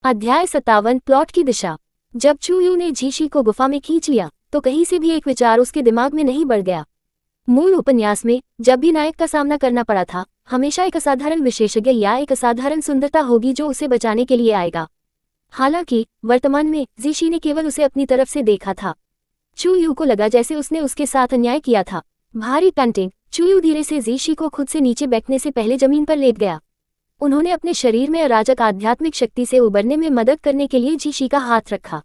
अध्याय 57 प्लॉट की दिशा। जब चूयू ने झीशी को गुफा में खींच लिया तो कहीं से भी एक विचार उसके दिमाग में नहीं बढ़ गया। मूल उपन्यास में जब भी नायक का सामना करना पड़ा था, हमेशा एक असाधारण विशेषज्ञ या एक असाधारण सुंदरता होगी जो उसे बचाने के लिए आएगा। हालांकि वर्तमान में झीशी ने केवल उसे अपनी तरफ से देखा था। चूयू को लगा जैसे उसने उसके साथ अन्याय किया था। भारी पैंटिंग, चूयू धीरे से झीशी को खुद से नीचे बैठने से पहले जमीन पर लेट गया। उन्होंने अपने शरीर में अराजक आध्यात्मिक शक्ति से उबरने में मदद करने के लिए झीशी का हाथ रखा।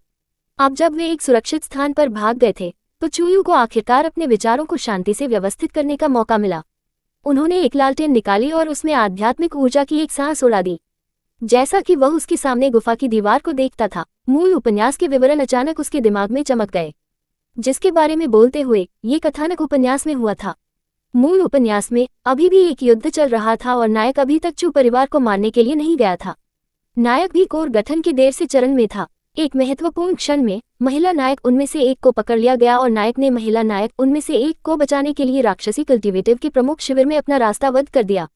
अब जब वे एक सुरक्षित स्थान पर भाग गए थे तो चूयू को आखिरकार अपने विचारों को शांति से व्यवस्थित करने का मौका मिला। उन्होंने एक लालटेन निकाली और उसमें आध्यात्मिक ऊर्जा की एक सांस उड़ा दी। जैसा कि वह उसके सामने गुफा की दीवार को देखता था, मूल उपन्यास के विवरण अचानक उसके दिमाग में चमक गए, जिसके बारे में बोलते हुए ये कथानक उपन्यास में हुआ था। मूल उपन्यास में अभी भी एक युद्ध चल रहा था और नायक अभी तक चू परिवार को मारने के लिए नहीं गया था। नायक भी कोर गठन के देर से चरण में था। एक महत्वपूर्ण क्षण में महिला नायक उनमें से एक को पकड़ लिया गया और नायक ने महिला नायक उनमें से एक को बचाने के लिए राक्षसी कल्टिवेटिव के प्रमुख शिविर में अपना रास्ता बंद कर दिया।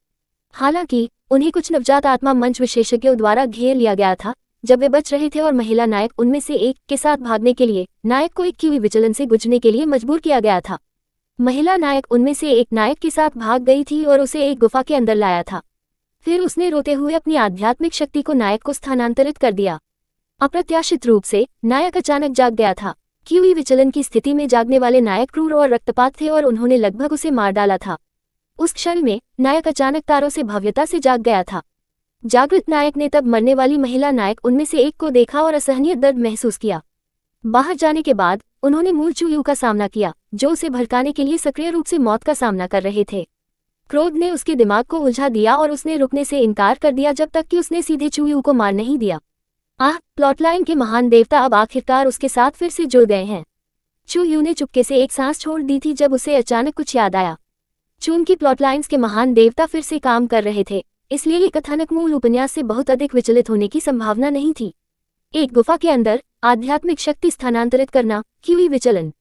हालांकि उन्हें कुछ नवजात आत्मा मंच विशेषज्ञों द्वारा घेर लिया गया था जब वे बच रहे थे और महिला नायक उनमें से एक के साथ भागने के लिए नायक को एक QE विचलन से गुजरने के लिए मजबूर किया गया था। महिला नायक उनमें से एक नायक के साथ भाग गई थी और उसे एक गुफा के अंदर लाया था। फिर उसने रोते हुए अपनी आध्यात्मिक शक्ति को नायक को स्थानांतरित कर दिया। अप्रत्याशित रूप से नायक अचानक जाग गया था। QE विचलन की स्थिति में जागने वाले नायक क्रूर और रक्तपात थे और उन्होंने लगभग उसे मार डाला था। उस क्षण में नायक अचानक तारों से भव्यता से जाग गया था। जागृत नायक ने तब मरने वाली महिला नायक उनमें से एक को देखा और असहनीय दर्द महसूस किया। बाहर जाने के बाद उन्होंने मूल चूयू का सामना किया, जो उसे भड़काने के लिए सक्रिय रूप से मौत का सामना कर रहे थे। क्रोध ने उसके दिमाग को उलझा दिया और उसने रुकने से इनकार कर दिया जब तक कि उसने सीधे चूयू को मार नहीं दिया। प्लॉटलाइन के महान देवता अब आखिरकार उसके साथ फिर से जुड़ गए हैं। चूयू ने चुपके से एक सांस छोड़ दी थी जब उसे अचानक कुछ याद आया। चून की प्लॉटलाइंस के महान देवता फिर से काम कर रहे थे, इसलिए ये कथानक मूल उपन्यास से बहुत अधिक विचलित होने की संभावना नहीं थी। एक गुफा के अंदर आध्यात्मिक शक्ति स्थानांतरित करना, QE विचलन।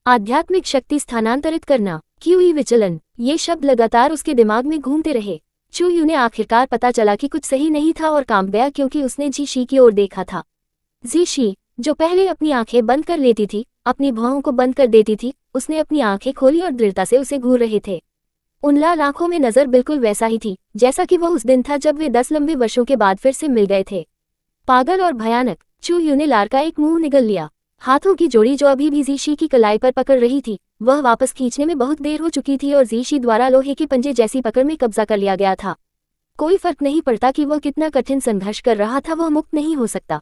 आध्यात्मिक शक्ति स्थानांतरित करना, QE विचलन, ये शब्द लगातार उसके दिमाग में घूमते रहे। चूयू ने आखिरकार पता चला कि कुछ सही नहीं था और कांप गया क्योंकि उसने झीशी की ओर देखा था। झीशी, जो पहले अपनी आंखें बंद कर लेती थी, अपनी भौहों को बंद कर देती थी, उसने अपनी आंखें खोली और दृढ़ता से उसे घूर रहे थे। उन लाल आंखों में नजर बिल्कुल वैसा ही थी जैसा कि वह उस दिन था जब वे 10 लंबे वर्षों के बाद फिर से मिल गए थे। पागल और भयानक, चूयू ने लार का एक मुंह निगल लिया। हाथों की जोड़ी जो अभी भी झीशी की कलाई पर पकड़ रही थी, वह वापस खींचने में बहुत देर हो चुकी थी और झीशी द्वारा लोहे के पंजे जैसी पकड़ में कब्जा कर लिया गया था। कोई फर्क नहीं पड़ता कि वह कितना कठिन संघर्ष कर रहा था, वह मुक्त नहीं हो सकता।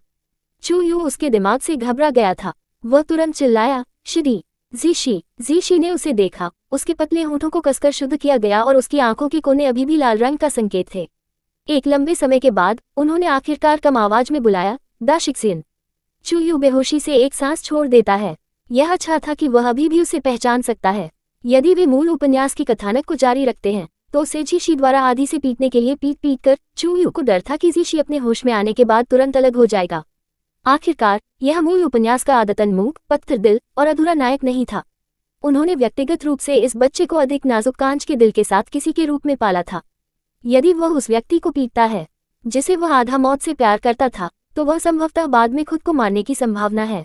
चूयू उसके दिमाग से घबरा गया था। वह तुरंत चिल्लाया, श्री झीशी। झीशी ने उसे देखा। उसके पतले होठों को कसकर शुद्ध किया गया और उसकी आंखों के कोने अभी भी लाल रंग का संकेत थे। एक लंबे समय के बाद उन्होंने आखिरकार कम आवाज में बुलाया, दा शिक्सिन। चूयू बेहोशी से एक सांस छोड़ देता है। यह अच्छा था कि वह अभी भी उसे पहचान सकता है। यदि वे मूल उपन्यास की कथानक को जारी रखते हैं तो उसे झीशी द्वारा आधी से पीटने के लिए पीट कर चूयू को डर था कि झीशी अपने होश में आने के बाद तुरंत अलग हो जाएगा। आखिरकार यह मूल उपन्यास का आदतन मूक, पत्थर दिल और अधूरा नायक नहीं था। उन्होंने व्यक्तिगत रूप से इस बच्चे को अधिक नाजुक कांच के दिल के साथ किसी के रूप में पाला था। यदि वह उस व्यक्ति को पीटता है जिसे वह आधा मौत से प्यार करता था, तो वह संभवतः बाद में खुद को मारने की संभावना है।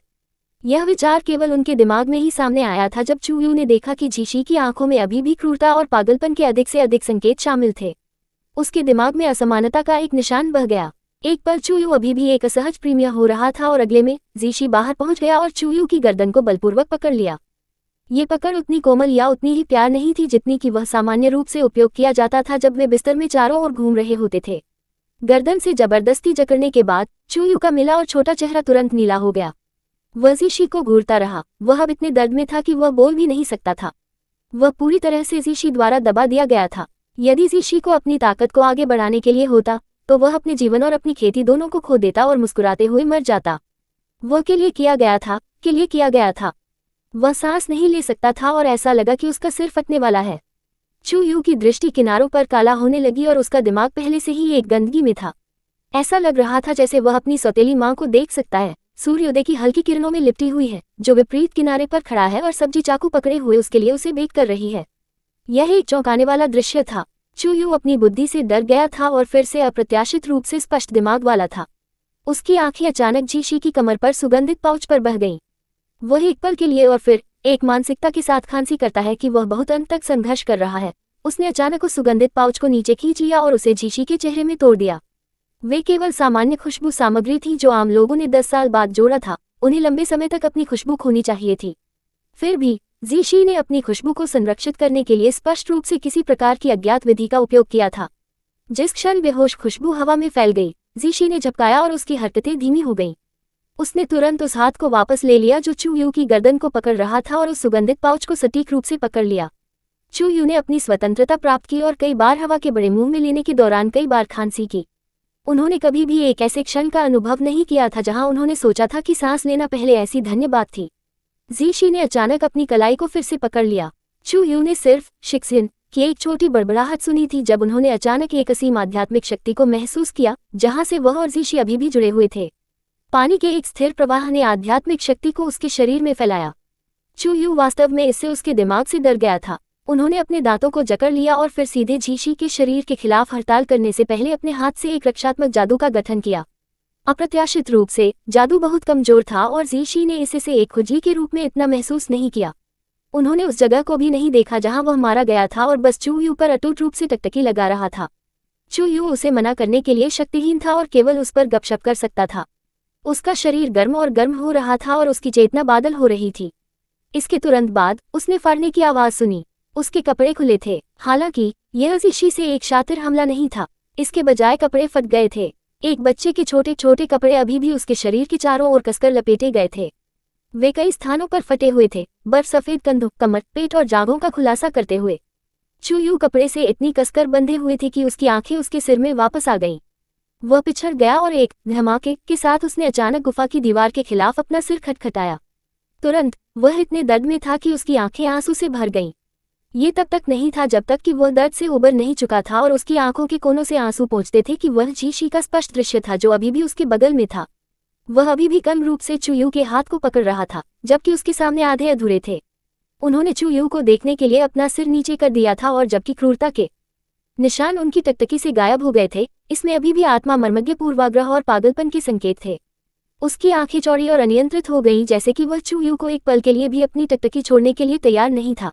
यह विचार केवल उनके दिमाग में ही सामने आया था जब चूयू ने देखा कि झीशी की आंखों में अभी भी क्रूरता और पागलपन के अधिक से अधिक संकेत शामिल थे। उसके दिमाग में असमानता का एक निशान बह गया। एक पल चूयू अभी भी एक असहज प्रीमिया हो रहा था और अगले में झीशी बाहर पहुंच गया और चूयू की गर्दन को बलपूर्वक पकड़ लिया। ये पकड़ उतनी कोमल या उतनी ही प्यार नहीं थी जितनी कि वह सामान्य रूप से उपयोग किया जाता था जब वे बिस्तर में चारों ओर घूम रहे होते थे। गर्दन से जबरदस्ती जकड़ने के बाद चूयू का मिला और छोटा चेहरा तुरंत नीला हो गया। वह झीशी को घूरता रहा। वह अब इतने दर्द में था कि वह बोल भी नहीं सकता था। वह पूरी तरह से झीशी द्वारा दबा दिया गया था। यदि झीशी को अपनी ताकत को आगे बढ़ाने के लिए होता तो वह अपने जीवन और अपनी खेती दोनों को खो देता और मुस्कुराते हुए मर जाता। वह के लिए किया गया था। वह सांस नहीं ले सकता था और ऐसा लगा कि उसका सिर फटने वाला है। चूयू की दृष्टि किनारों पर काला होने लगी और उसका दिमाग पहले से ही एक गंदगी में था। ऐसा लग रहा था जैसे वह अपनी सौतेली मां को देख सकता है, सूर्योदय की हल्की किरणों में लिपटी हुई है, जो विपरीत किनारे पर खड़ा है और सब्जी चाकू पकड़े हुए उसके लिए उसे बेक कर रही है। यह एक चौंकाने वाला दृश्य था। चूयू अपनी बुद्धि से डर गया था और फिर से अप्रत्याशित रूप से स्पष्ट दिमाग वाला था। उसकी आंखें अचानक जीशी की कमर पर सुगंधित पाउच पर बह गईं। वह एक पल के लिए और फिर एक मानसिकता के साथ खांसी करता है कि वह बहुत अंत तक संघर्ष कर रहा है। उसने अचानक उस सुगंधित पाउच को नीचे खींच लिया और उसे जीशी के चेहरे में तोड़ दिया। वे केवल सामान्य खुशबू सामग्री थी जो आम लोगों ने 10 साल बाद जोड़ा था। उन्हें लंबे समय तक अपनी खुशबू खोनी चाहिए थी। फिर भी जीशी ने अपनी खुशबू को संरक्षित करने के लिए स्पष्ट रूप से किसी प्रकार की अज्ञात विधि का उपयोग किया था। जिस क्षण बेहोश खुशबू हवा में फैल गई, जीशी ने झपकाया और उसकी हरकतें धीमी हो गईं। उसने तुरंत उस हाथ को वापस ले लिया जो चू यू की गर्दन को पकड़ रहा था और उस सुगंधित पाउच को सटीक रूप से पकड़ लिया। चू यू ने अपनी स्वतंत्रता प्राप्त की और कई बार हवा के बड़े मुंह में लेने के दौरान कई बार खांसी की। उन्होंने कभी भी एक ऐसे क्षण का अनुभव नहीं किया था जहां उन्होंने सोचा था कि सांस लेना पहले ऐसी धन्य बात थी। जीशी ने अचानक अपनी कलाई को फिर से पकड़ लिया। चू यू ने सिर्फ शिक्सिन की एक छोटी बड़बड़ाहट सुनी थी जब उन्होंने अचानक एक असीम आध्यात्मिक शक्ति को महसूस किया जहां से वह और जीशी अभी भी जुड़े हुए थे। पानी के एक स्थिर प्रवाह ने आध्यात्मिक शक्ति को उसके शरीर में फैलाया। चू यू वास्तव में इससे उसके दिमाग से डर गया था। उन्होंने अपने दांतों को जकड़ लिया और फिर सीधे जीशी के शरीर के खिलाफ हड़ताल करने से पहले अपने हाथ से एक रक्षात्मक जादू का गठन किया। अप्रत्याशित रूप से जादू बहुत कमजोर था और जीशी ने इसे से एक खुजली के रूप में इतना महसूस नहीं किया। उन्होंने उस जगह को भी नहीं देखा जहां वह मारा गया था और बस चू यू पर अटूट रूप से टकटकी लगा रहा था। चू यू उसे मना करने के लिए शक्तिहीन था और केवल उस पर गपशप कर सकता था। उसका शरीर गर्म और गर्म हो रहा था और उसकी चेतना बादल हो रही थी। इसके तुरंत बाद उसने फाड़ने की आवाज सुनी। उसके कपड़े खुले थे। हालांकि यह जीशी से एक शातिर हमला नहीं था, इसके बजाय कपड़े फट गए थे। एक बच्चे के छोटे छोटे कपड़े अभी भी उसके शरीर के चारों ओर कसकर लपेटे गए थे। वे कई स्थानों पर फटे हुए थे, बर्फ सफेद कंधों, कमर, पेट और जांघों का खुलासा करते हुए। चू यू कपड़े से इतनी कसकर बंधे हुए थे कि उसकी आंखें उसके सिर में वापस आ गईं। वह पिछड़ गया और एक धमाके के साथ उसने अचानक गुफा की दीवार के खिलाफ अपना सिर खटखटाया। तुरंत वह इतने दर्द में था कि उसकी आंखें आंसू से भर गईं। ये तब तक नहीं था जब तक कि वह दर्द से उबर नहीं चुका था और उसकी आंखों के कोनों से आंसू पहुंचते थे कि वह जीशी का स्पष्ट दृश्य था जो अभी भी उसके बगल में था। वह अभी भी कम रूप से चू यू के हाथ को पकड़ रहा था, जबकि उसके सामने आधे अधूरे थे। उन्होंने चू यू को देखने के लिए अपना सिर नीचे कर दिया था और जबकि क्रूरता के निशान उनकी टकटकी से गायब हो गए थे, इसमें अभी भी आत्मा मर्मज्ञ पूर्वाग्रह और पागलपन के संकेत थे। उसकी आंखें चौड़ी और अनियंत्रित हो गईं जैसे कि वह चू यू को एक पल के लिए भी अपनी टकटकी छोड़ने के लिए तैयार नहीं था।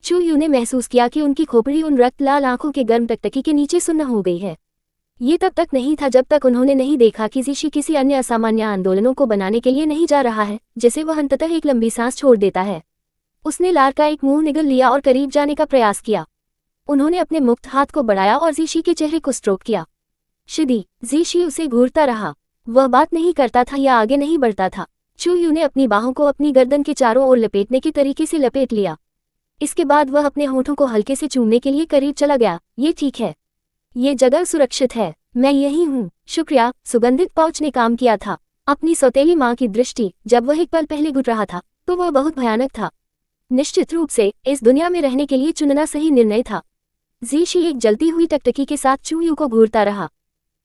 चू यू ने महसूस किया कि उनकी खोपड़ी उन रक्त लाल आंखों के गर्म टकटकी के नीचे सुन्न हो गई है। ये तब तक नहीं था जब तक उन्होंने नहीं देखा कि जीशी किसी अन्य असामान्य आंदोलनों को बनाने के लिए नहीं जा रहा है, जिसे वह अंततः एक लंबी सांस छोड़ देता है। उसने लार का एक मुंह निगल लिया और करीब जाने का प्रयास किया। उन्होंने अपने मुक्त हाथ को बढ़ाया और जीशी के चेहरे को स्ट्रोक किया। शिदी, जीशी उसे घूरता रहा। वह बात नहीं करता था या आगे नहीं बढ़ता था। चू यू ने अपनी बाहों को अपनी गर्दन के चारों ओर लपेटने के तरीके से लपेट लिया। इसके बाद वह अपने होठों को हल्के से चूमने के लिए करीब चला गया। ये ठीक है, ये जगह सुरक्षित है, मैं यही हूँ। शुक्रिया। सुगंधित पाउच ने काम किया था। अपनी सौतेली माँ की दृष्टि जब वह एक पल पहले घुट रहा था तो वह बहुत भयानक था। निश्चित रूप से इस दुनिया में रहने के लिए चुनना सही निर्णय था। जीशी एक जलती हुई टकटकी के साथ चू यू को घूरता रहा।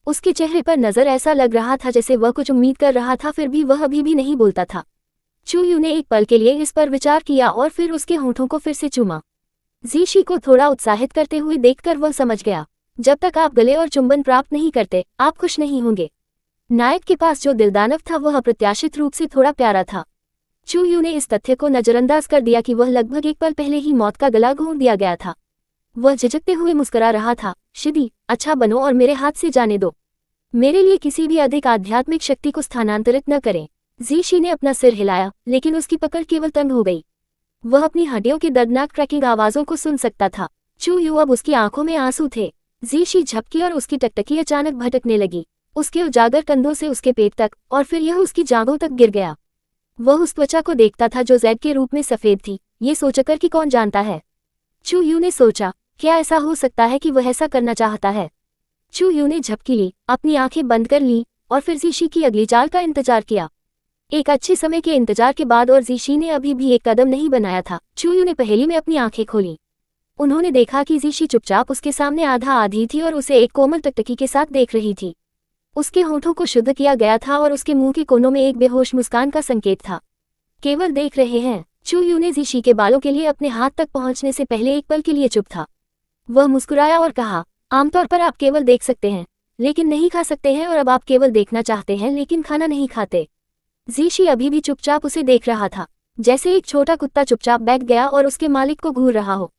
उसके चेहरे पर नजर ऐसा लग रहा था जैसे वह कुछ उम्मीद कर रहा था, फिर भी वह अभी भी नहीं बोलता था। चू यू ने एक पल के लिए इस पर विचार किया और फिर उसके होठों को फिर से चूमा। जीशी को थोड़ा उत्साहित करते हुए देखकर वह समझ गया, जब तक आप गले और चुंबन प्राप्त नहीं करते, आप खुश नहीं होंगे। नायक के पास जो दिलदानव था वह अप्रत्याशित रूप से थोड़ा प्यारा था। चू यू ने इस तथ्य को नजरअंदाज कर दिया कि वह लगभग एक पल पहले ही मौत का गला घोंट दिया गया था। वह झिझकते हुए मुस्कुरा रहा था। शिदी, अच्छा बनो और मेरे हाथ से जाने दो। मेरे लिए किसी भी अधिक आध्यात्मिक शक्ति को स्थानांतरित न करें। जीशी ने अपना सिर हिलाया, लेकिन उसकी पकड़ केवल तंग हो गई। वह अपनी हड्डियों की दर्दनाक क्रैकिंग आवाजों को सुन सकता था। चू यू अब उसकी आंखों में आंसू थे। जीशी झपकी और उसकी टकटकी अचानक भटकने लगी, उसके उजागर कंधों से उसके पेट तक, और फिर यह उसकी जांघों तक गिर गया। वह उस त्वचा को देखता था जो जैड के रूप में सफेद थी, ये सोचकर कि कौन जानता है। चू यू ने सोचा, क्या ऐसा हो सकता है कि वह ऐसा करना चाहता है। चू यू ने झपकी ली, अपनी आंखें बंद कर ली और फिर जीशी की अगली चाल का इंतजार किया। एक अच्छे समय के इंतजार के बाद और जीशी ने अभी भी एक कदम नहीं बनाया था, चू यू ने पहेली में अपनी आंखें खोली। उन्होंने देखा कि जीशी चुपचाप उसके सामने आधा आधी थी और उसे एक कोमल टकटकी के साथ देख रही थी। उसके होठों को शुद्ध किया गया था और उसके मुंह के कोनों में एक बेहोश मुस्कान का संकेत था। केवल देख रहे हैं। चू यू ने जीशी के बालों के लिए अपने हाथ तक पहुंचने से पहले एक पल के लिए चुप था। वह मुस्कुराया और कहा, आमतौर पर आप केवल देख सकते हैं, लेकिन नहीं खा सकते हैं, और अब आप केवल देखना चाहते हैं लेकिन खाना नहीं खाते। जीशी अभी भी चुपचाप उसे देख रहा था, जैसे एक छोटा कुत्ता चुपचाप बैठ गया और उसके मालिक को घूर रहा हो।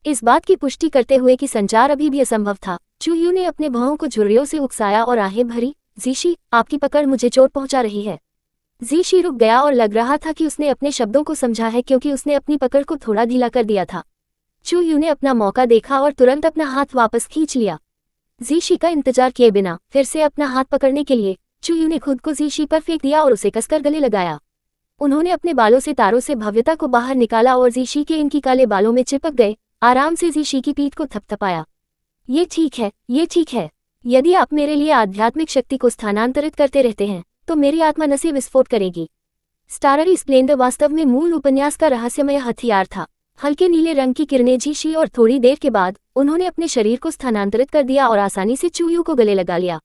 इस बात की पुष्टि करते हुए कि संचार अभी भी असंभव था, चूयू ने अपने भौं को झुर्रियों से उकसाया और आहें भरी, जीशी, आपकी पकड़ मुझे चोट पहुंचा रही है। जीशी रुक गया और लग रहा था कि उसने अपने शब्दों को समझा है, क्योंकि उसने अपनी पकड़ को थोड़ा ढीला कर दिया था। चूयू ने अपना मौका देखा और तुरंत अपना हाथ वापस खींच लिया। जीशी का इंतजार किए बिना फिर से अपना हाथ पकड़ने के लिए चूयू ने खुद को जीशी पर फेंक दिया और उसे कसकर गले लगाया। उन्होंने अपने बालों से तारों से भव्यता को बाहर निकाला और जीशी के इनकी काले बालों में चिपक गए, आराम से जीशी की पीठ को थपथपाया। ये ठीक है, ये ठीक है। यदि आप मेरे लिए आध्यात्मिक शक्ति को स्थानांतरित करते रहते हैं तो मेरी आत्मा नसें विस्फोट करेगी। स्टाररी स्प्लेंडर वास्तव में मूल उपन्यास का रहस्यमय हथियार था। हल्के नीले रंग की किरणें जीशी, और थोड़ी देर के बाद उन्होंने अपने शरीर को स्थानांतरित कर दिया और आसानी से चूयू को गले लगा लिया।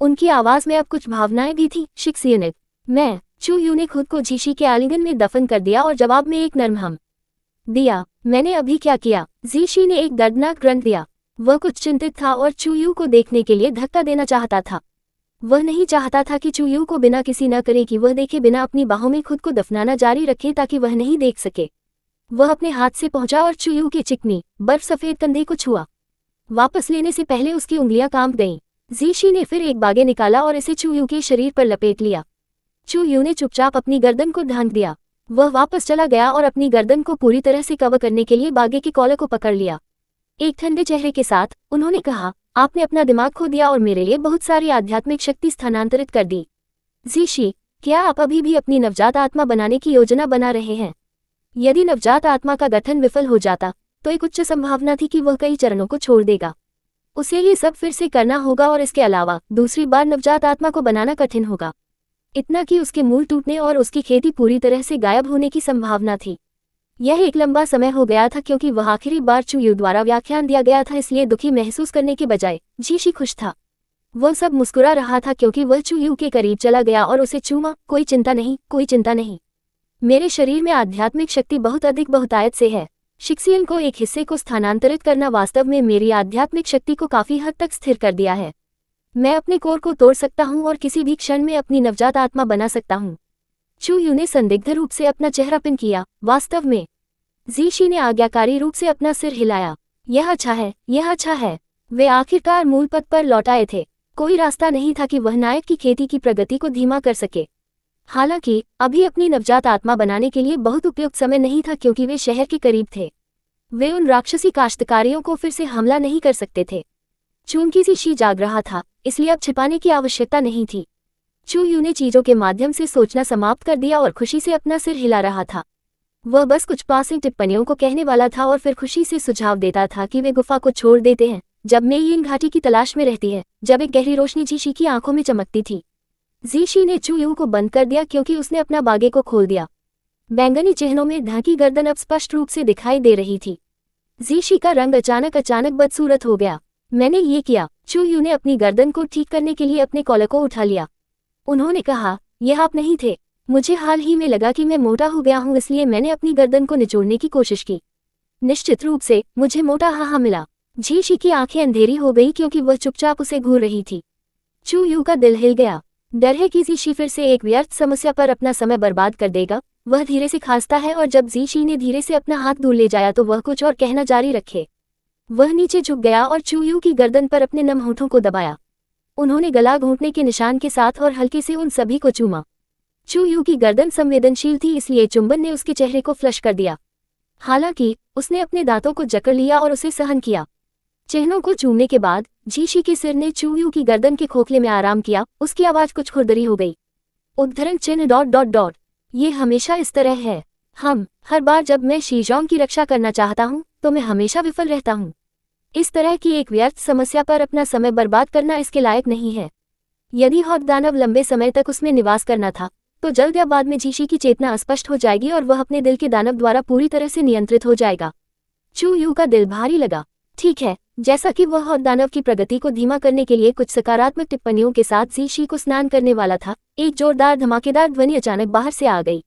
उनकी आवाज में अब कुछ भावनाएं भी थी। शिक्सियनित, मैं। चूयू ने खुद को जीशी के आलिंगन में दफन कर दिया और जवाब में एक नर्म हम दिया। मैंने अभी क्या किया? जीशी ने एक दर्दनाक ग्रंथ दिया। वह कुछ चिंतित था और चूयू को देखने के लिए धक्का देना चाहता था। वह नहीं चाहता था कि चूयू को बिना किसी न करे कि वह देखे बिना अपनी बाहों में खुद को दफनाना जारी रखे ताकि वह नहीं देख सके। वह अपने हाथ से पहुंचा और चूयू के चिकनी बर्फ सफेद कंधे को छुआ। वापस लेने से पहले उसकी उंगलियां कांप गईं। जीशी ने फिर एक बागे निकाला और इसे चूयू के शरीर पर लपेट लिया। चूयू ने चुपचाप अपनी गर्दन को ढांक दिया। वह वापस चला गया और अपनी गर्दन को पूरी तरह से कवर करने के लिए बागे के कॉलर को पकड़ लिया। एक ठंडे चेहरे के साथ उन्होंने कहा, आपने अपना दिमाग खो दिया और मेरे लिए बहुत सारी आध्यात्मिक शक्ति स्थानांतरित कर दी। जीशी, क्या आप अभी भी अपनी नवजात आत्मा बनाने की योजना बना रहे हैं? यदि नवजात आत्मा का गठन विफल हो जाता तो एक उच्च संभावना थी कि वह कई चरणों को छोड़ देगा। उसे ये सब फिर से करना होगा और इसके अलावा दूसरी बार नवजात आत्मा को बनाना कठिन होगा। इतना कि उसके मूल टूटने और उसकी खेती पूरी तरह से गायब होने की संभावना थी। यह एक लंबा समय हो गया था क्योंकि वह आखिरी बार चूयू द्वारा व्याख्यान दिया गया था, इसलिए दुखी महसूस करने के बजाय जीशी खुश था। वह सब मुस्कुरा रहा था क्योंकि वह चूयू के करीब चला गया और उसे चूमा। कोई चिंता नहीं, कोई चिंता नहीं। मेरे शरीर में आध्यात्मिक शक्ति बहुत अधिक बहुतायत से है। शिक्सियन को एक हिस्से को स्थानांतरित करना वास्तव में मेरी आध्यात्मिक शक्ति को काफी हद तक स्थिर कर दिया है। मैं अपने कोर को तोड़ सकता हूं और किसी भी क्षण में अपनी नवजात आत्मा बना सकता हूं। चूयू ने संदिग्ध रूप से अपना चेहरा पिन किया। वास्तव में? जीशी ने आज्ञाकारी रूप से अपना सिर हिलाया। यह अच्छा है, यह अच्छा है। वे आखिरकार मूल पथ पर लौट आए थे। कोई रास्ता नहीं था कि वह नायक की खेती की प्रगति को धीमा कर सके। हालांकि अभी अपनी नवजात आत्मा बनाने के लिए बहुत उपयुक्त समय नहीं था क्योंकि वे शहर के करीब थे। वे उन राक्षसी काश्तकारियों को फिर से हमला नहीं कर सकते थे। चूंकि जीशी जाग रहा था इसलिए अब छिपाने की आवश्यकता नहीं थी। चूयू ने चीजों के माध्यम से सोचना समाप्त कर दिया और खुशी से अपना सिर हिला रहा था। वह बस कुछ पासिंग टिप्पणियों को कहने वाला था और फिर खुशी से सुझाव देता था कि वे गुफा को छोड़ देते हैं जब मेयिन घाटी की तलाश में रहती है, जब एक गहरी रोशनी जीशी की आंखों में चमकती थी। जीशी ने चूयू को बंद कर दिया क्योंकि उसने अपना बागे को खोल दिया। बैंगनी चिन्हों में ढांकी गर्दन अब स्पष्ट रूप से दिखाई दे रही थी। जीशी का रंग अचानक बदसूरत हो गया। मैंने ये किया। चूयू ने अपनी गर्दन को ठीक करने के लिए अपने कॉलर को उठा लिया। उन्होंने कहा, यह आप नहीं थे। मुझे हाल ही में लगा कि मैं मोटा हो गया हूं, इसलिए मैंने अपनी गर्दन को निचोड़ने की कोशिश की। निश्चित रूप से मुझे मोटा हाहा मिला। जीशी की आंखें अंधेरी हो गई क्योंकि वह चुपचाप उसे घूर रही थी। चूयू का दिल हिल गया। डर है कि जीशी फिर से एक व्यर्थ समस्या पर अपना समय बर्बाद कर देगा। वह धीरे से खांसता है और जब जीशी ने धीरे से अपना हाथ दूर ले जाया तो वह कुछ और कहना जारी रखे। वह नीचे झुक गया और चूयू की गर्दन पर अपने नम होठों को दबाया। उन्होंने गला घोंटने के निशान के साथ और हल्के से उन सभी को चूमा। चूयू की गर्दन संवेदनशील थी इसलिए चुंबन ने उसके चेहरे को फ्लश कर दिया। हालांकि उसने अपने दांतों को जकड़ लिया और उसे सहन किया। चिन्हों को चूमने के बाद जीशी के सिर ने चूयू की गर्दन के खोखले में आराम किया। उसकी आवाज कुछ खुरदरी हो गई। उद्धरण चिन्ह ... ये हमेशा इस तरह है। हर बार जब मैं शीजोंग की रक्षा करना चाहता हूँ तो मैं हमेशा विफल रहता हूँ। इस तरह की एक व्यर्थ समस्या पर अपना समय बर्बाद करना इसके लायक नहीं है। यदि हॉट दानव लंबे समय तक उसमें निवास करना था तो जल्द या बाद में जीशी की चेतना अस्पष्ट हो जाएगी और वह अपने दिल के दानव द्वारा पूरी तरह से नियंत्रित हो जाएगा। चूयू का दिल भारी लगा। ठीक है, जैसा कि वह हॉट दानव की प्रगति को धीमा करने के लिए कुछ सकारात्मक टिप्पणियों के साथ जीशी को स्नान करने वाला था, एक जोरदार धमाकेदार ध्वनि अचानक बाहर से आ गई।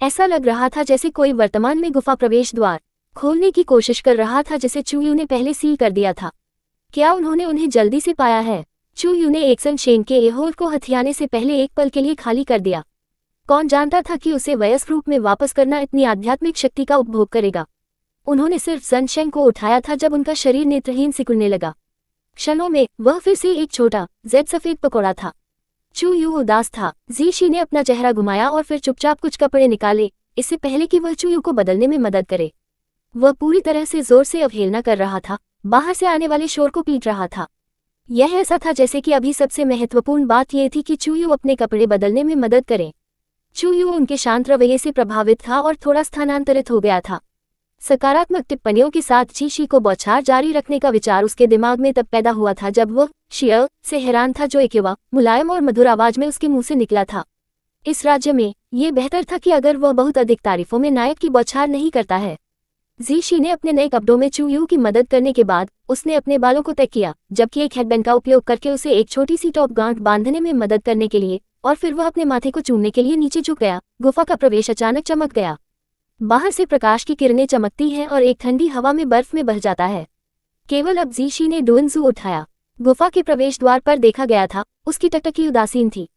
ऐसा लग रहा था जैसे कोई वर्तमान में गुफा प्रवेश द्वार खोलने की कोशिश कर रहा था जिसे चूयू ने पहले सील कर दिया था। क्या उन्होंने उन्हें जल्दी से पाया है? चू यू ने एक्सन शेन के एहोल को हथियाने से पहले एक पल के लिए खाली कर दिया। कौन जानता था कि उसे वयस्क रूप में वापस करना इतनी आध्यात्मिक शक्ति का उपभोग करेगा। उन्होंने सिर्फ सनशेंग को उठाया था जब उनका शरीर नेत्रहीन सिकुड़ने लगा। क्षणों में वह फिर से एक छोटा जेड सफेद पकौड़ा था। चू यू उदास था। जीशी ने अपना चेहरा घुमाया और फिर चुपचाप कुछ कपड़े निकाले, इससे पहले कि वह चू यू को बदलने में मदद करे। वह पूरी तरह से जोर से अवहेलना कर रहा था, बाहर से आने वाले शोर को पीट रहा था। यह ऐसा था जैसे कि अभी सबसे महत्वपूर्ण बात यह थी कि चू यू अपने कपड़े बदलने में मदद करे। चू यू उनके शांत रवैये से प्रभावित था और थोड़ा स्थानांतरित हो गया था। सकारात्मक टिप्पणियों के साथ जीशी को बौछार जारी रखने का विचार उसके दिमाग में तब पैदा हुआ था जब वह शियर से हैरान था जो एक युवा मुलायम और मधुर आवाज में उसके मुंह से निकला था। इस राज्य में यह बेहतर था कि अगर वह बहुत अधिक तारीफों में नायक की बौछार नहीं करता है। जीशी ने अपने नए कपड़ों में चू यू की मदद करने के बाद उसने अपने बालों को तय किया, जबकि एक हेडबैंड का उपयोग करके उसे एक छोटी सी टॉप गांठ बांधने में मदद करने के लिए, और फिर वह अपने माथे को चूमने के लिए नीचे झुक गया। गुफा का प्रवेश अचानक चमक गया। बाहर से प्रकाश की किरणें चमकती हैं और एक ठंडी हवा में बर्फ में बह जाता है। केवल अब जीशी ने डुएनजू उठाया। गुफा के प्रवेश द्वार पर देखा गया था, उसकी टकटकी उदासीन थी।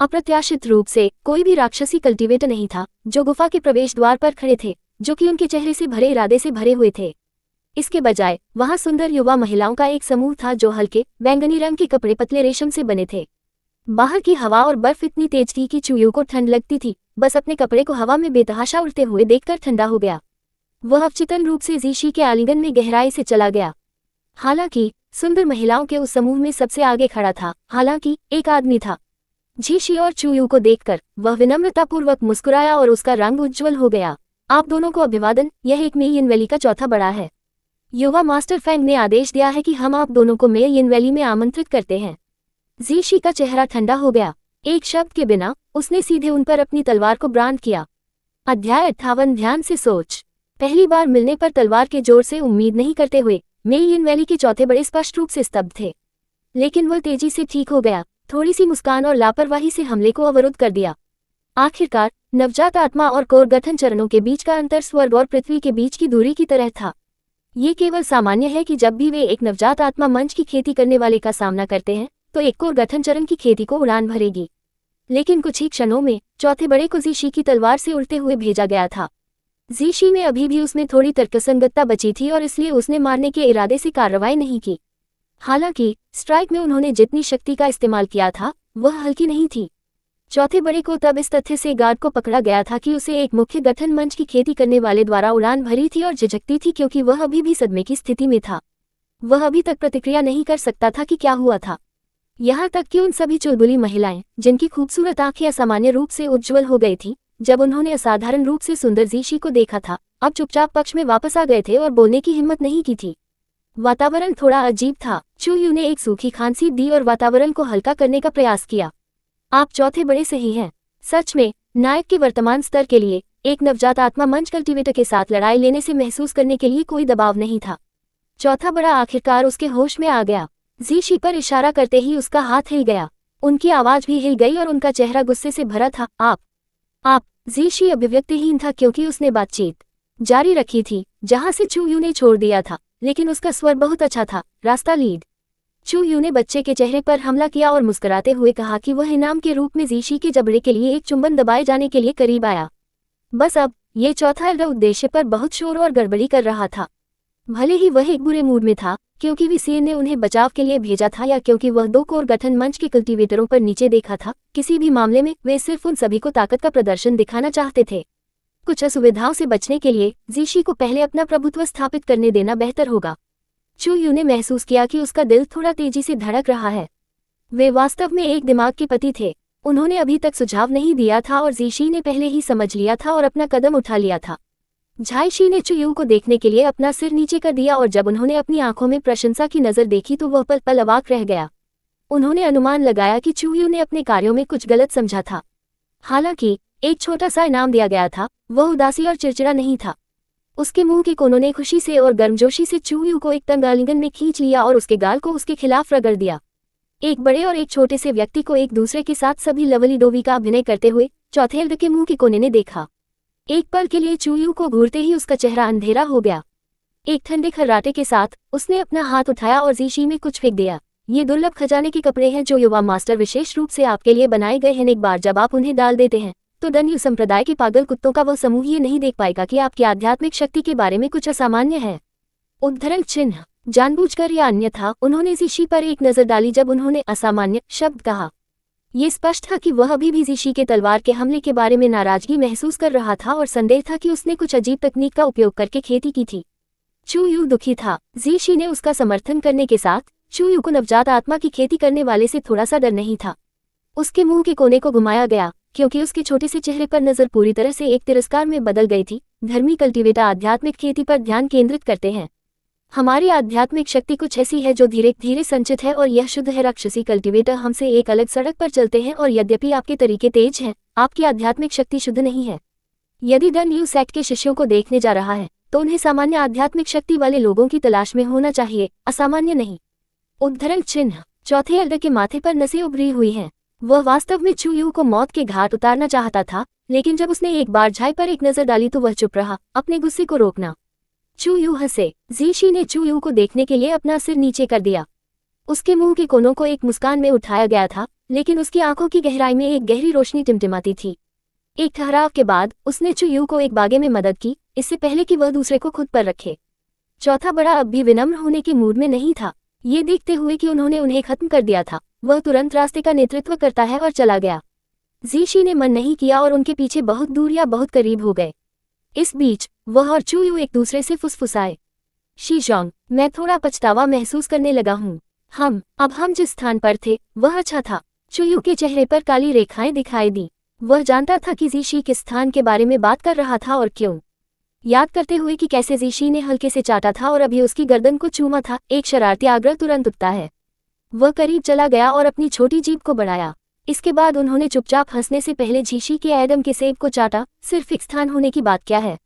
अप्रत्याशित रूप से कोई भी राक्षसी कल्टीवेटर नहीं था जो गुफा के प्रवेश द्वार पर खड़े थे, जो कि उनके चेहरे से भरे इरादे से भरे हुए थे। इसके बजाय वहां सुंदर युवा महिलाओं का एक समूह था जो हल्के बैंगनी रंग के कपड़े पतले रेशम से बने थे। बाहर की हवा और बर्फ इतनी तेज थी कि चू यू को ठंड लगती थी, बस अपने कपड़े को हवा में बेतहाशा उड़ते हुए देखकर ठंडा हो गया। वह अवचेतन रूप से जीशी के आलिंगन में गहराई से चला गया। हालांकि सुंदर महिलाओं के उस समूह में सबसे आगे खड़ा था, हालांकि एक आदमी था। जीशी और चू यू को देखकर वह विनम्रतापूर्वक मुस्कुराया और उसका रंग उज्ज्वल हो गया। आप दोनों को अभिवादन, यह एक मेयिन वैली का चौथा बड़ा है। युवा मास्टर फैंग ने आदेश दिया है कि हम आप दोनों को मेयिन वैली में आमंत्रित करते हैं। जीशी का चेहरा ठंडा हो गया। एक शब्द के बिना उसने सीधे उन पर अपनी तलवार को ब्रांड किया। अध्याय 58 ध्यान से सोच। पहली बार मिलने पर तलवार के जोर से उम्मीद नहीं करते हुए मेयिन वैली के चौथे बड़े स्पष्ट रूप से स्तब्ध थे, लेकिन वह तेजी से ठीक हो गया। थोड़ी सी मुस्कान और लापरवाही से हमले को अवरुद्ध कर दिया। आखिरकार नवजात आत्मा और कोर गठन चरणों के बीच का अंतर स्वर्ग और पृथ्वी के बीच की दूरी की तरह था। ये केवल सामान्य है कि जब भी वे एक नवजात आत्मा मंच की खेती करने वाले का सामना करते हैं तो एक कोर गठन चरण की खेती को उड़ान भरेगी। लेकिन कुछ ही क्षणों में चौथे बड़े को जीशी की तलवार से उड़ते हुए भेजा गया था। जीशी में अभी भी उसमें थोड़ी तर्कसंगतता बची थी और इसलिए उसने मारने के इरादे से कार्रवाई नहीं की। हालांकि स्ट्राइक में उन्होंने जितनी शक्ति का इस्तेमाल किया था वह हल्की नहीं थी। चौथे बड़े को तब इस तथ्य से गार्ड को पकड़ा गया था कि उसे एक मुख्य गठन मंच की खेती करने वाले द्वारा उड़ान भरी थी और झिझकती थी क्योंकि वह अभी भी सदमे की स्थिति में था। वह अभी तक प्रतिक्रिया नहीं कर सकता था कि क्या हुआ था। यहाँ तक कि उन सभी चुलबुली महिलाएं जिनकी खूबसूरत आंखें असामान्य रूप से उज्ज्वल हो गई थी जब उन्होंने असाधारण रूप से सुंदर जीशी को देखा था, अब चुपचाप पक्ष में वापस आ गए थे और बोलने की हिम्मत नहीं की थी। वातावरण थोड़ा अजीब था। चू यू ने एक सूखी खांसी दी और वातावरण को हल्का करने का प्रयास किया। आप चौथे बड़े सही हैं। सच में नायक के वर्तमान स्तर के लिए एक नवजात आत्मा मंच कल्टीवेटर के साथ लड़ाई लेने से महसूस करने के लिए कोई दबाव नहीं था। चौथा बड़ा आखिरकार उसके होश में आ गया। जीशी पर इशारा करते ही उसका हाथ हिल गया, उनकी आवाज भी हिल गई और उनका चेहरा गुस्से से भरा था। आप जीशी अभिव्यक्तिहीन था क्योंकि उसने बातचीत जारी रखी थी जहां से चू यू ने छोड़ दिया था, लेकिन उसका स्वर बहुत अच्छा था। रास्ता लीड। चू यू ने बच्चे के चेहरे पर हमला किया और मुस्कुराते हुए कहा कि वह इनाम के रूप में जीशी के जबड़े के लिए एक चुंबन दबाए जाने के लिए करीब आया। बस अब ये चौथा उद्देश्य पर बहुत शोर और गड़बड़ी कर रहा था। भले ही वह एक बुरे मूड में था क्योंकि वीसीए ने उन्हें बचाव के लिए भेजा था या क्योंकि वह दो कोर गठन मंच के कल्टीवेटरों पर नीचे देखा था, किसी भी मामले में वे सिर्फ उन सभी को ताकत का प्रदर्शन दिखाना चाहते थे। कुछ असुविधाओं से बचने के लिए जीशी को पहले अपना प्रभुत्व स्थापित करने देना बेहतर होगा। चू यू ने महसूस किया कि उसका दिल थोड़ा तेजी से धड़क रहा है। वे वास्तव में एक दिमाग के पति थे। उन्होंने अभी तक सुझाव नहीं दिया था और जीशी ने पहले ही समझ लिया था और अपना कदम उठा लिया था। झाइशी ने चू यू को देखने के लिए अपना सिर नीचे कर दिया और जब उन्होंने अपनी आंखों में प्रशंसा की नजर देखी तो वह पल पल अवाक रह गया। उन्होंने अनुमान लगाया कि चू यू ने अपने कार्यों में कुछ गलत समझा था। हालांकि एक छोटा सा इनाम दिया गया था, वह उदासी और चिड़चिड़ा नहीं था। उसके मुंह के कोनों ने खुशी से और गर्मजोशी से चू यू को एक तंग आलिंगन में खींच लिया और उसके गाल को उसके खिलाफ रगड़ दिया। एक बड़े और एक छोटे से व्यक्ति को एक दूसरे के साथ सभी लवली डोवी का अभिनय करते हुए चौथेल्ड के मुंह के कोने ने देखा। एक पल के लिए चू यू को घूरते ही उसका चेहरा अंधेरा हो गया। एक ठंडे खर्राटे के साथ उसने अपना हाथ उठाया और जीशी में कुछ फेंक दिया। ये दुर्लभ खजाने के कपड़े हैं जो युवा मास्टर विशेष रूप से आपके लिए बनाए गए हैं। एक बार जब आप उन्हें डाल देते हैं तो दन्यू संप्रदाय के पागल कुत्तों का वह समूह ये नहीं देख पाएगा कि आपकी आध्यात्मिक शक्ति के बारे में कुछ असामान्य है। उद्धरण चिन्ह। जानबूझकर या अन्यथा उन्होंने जीशी पर एक नजर डाली जब उन्होंने असामान्य शब्द कहा। ये स्पष्ट था कि वह अभी भी जीशी के तलवार के हमले के बारे में नाराजगी महसूस कर रहा था और संदेह था कि उसने कुछ अजीब तकनीक का उपयोग करके खेती की थी। चू यू दुखी था। जीशी ने उसका समर्थन करने के साथ चू यू को नवजात आत्मा की खेती करने वाले से थोड़ा सा डर नहीं था। उसके मुंह के कोने को घुमाया गया क्योंकि उसके छोटे से चेहरे पर नजर पूरी तरह से एक तिरस्कार में बदल गई थी। धर्मी कल्टीवेटर आध्यात्मिक खेती पर ध्यान केंद्रित करते हैं। हमारी आध्यात्मिक शक्ति कुछ ऐसी है जो धीरे धीरे संचित है और यह शुद्ध है। राक्षसी कल्टीवेटर हमसे एक अलग सड़क पर चलते हैं और यद्यपि आपके तरीके तेज हैं, आपकी आध्यात्मिक शक्ति शुद्ध नहीं है। यदि डन सेक्ट के शिष्यों को देखने जा रहा है तो उन्हें सामान्य आध्यात्मिक शक्ति वाले लोगों की तलाश में होना चाहिए, असामान्य नहीं। उद्धरण चिन्ह। चौथे एल्डर के माथे पर नसें उभरी हुई हैं। वह वास्तव में चू यू को मौत के घाट उतारना चाहता था, लेकिन जब उसने एक बार झाई पर एक नजर डाली तो वह चुप रहा, अपने गुस्से को रोकना। चू यू हंसे। जीशी ने चू यू को देखने के लिए अपना सिर नीचे कर दिया। उसके मुंह के कोनों को एक मुस्कान में उठाया गया था, लेकिन उसकी आंखों की गहराई में एक गहरी रोशनी टिमटिमाती थी। एक ठहराव के बाद उसने चू यू को एक बागे में मदद की, इससे पहले कि वह दूसरे को खुद पर रखे। चौथा बड़ा अब भी विनम्र होने के मूड में नहीं था। ये देखते हुए कि उन्होंने उन्हें खत्म कर दिया था, वह तुरंत रास्ते का नेतृत्व करता है और चला गया। जीशी ने मन नहीं किया और उनके पीछे बहुत दूर या बहुत करीब हो गए। इस बीच वह और चू यू एक दूसरे से फुसफुसाए। शीजोंग, मैं थोड़ा पछतावा महसूस करने लगा हूँ। हम जिस स्थान पर थे वह अच्छा था। चू यू के चेहरे पर काली रेखाएं दिखाई दी। वह जानता था कि जीशी किस स्थान के बारे में बात कर रहा था और क्यों। याद करते हुए कि कैसे जीशी ने हल्के से चाटा था और अभी उसकी गर्दन को चूमा था, एक शरारती आग्रह तुरंत उठता है। वह करीब चला गया और अपनी छोटी जीभ को बढ़ाया। इसके बाद उन्होंने चुपचाप हंसने से पहले जीशी के एडम के सेब को चाटा। सिर्फ एक स्थान होने की बात क्या है?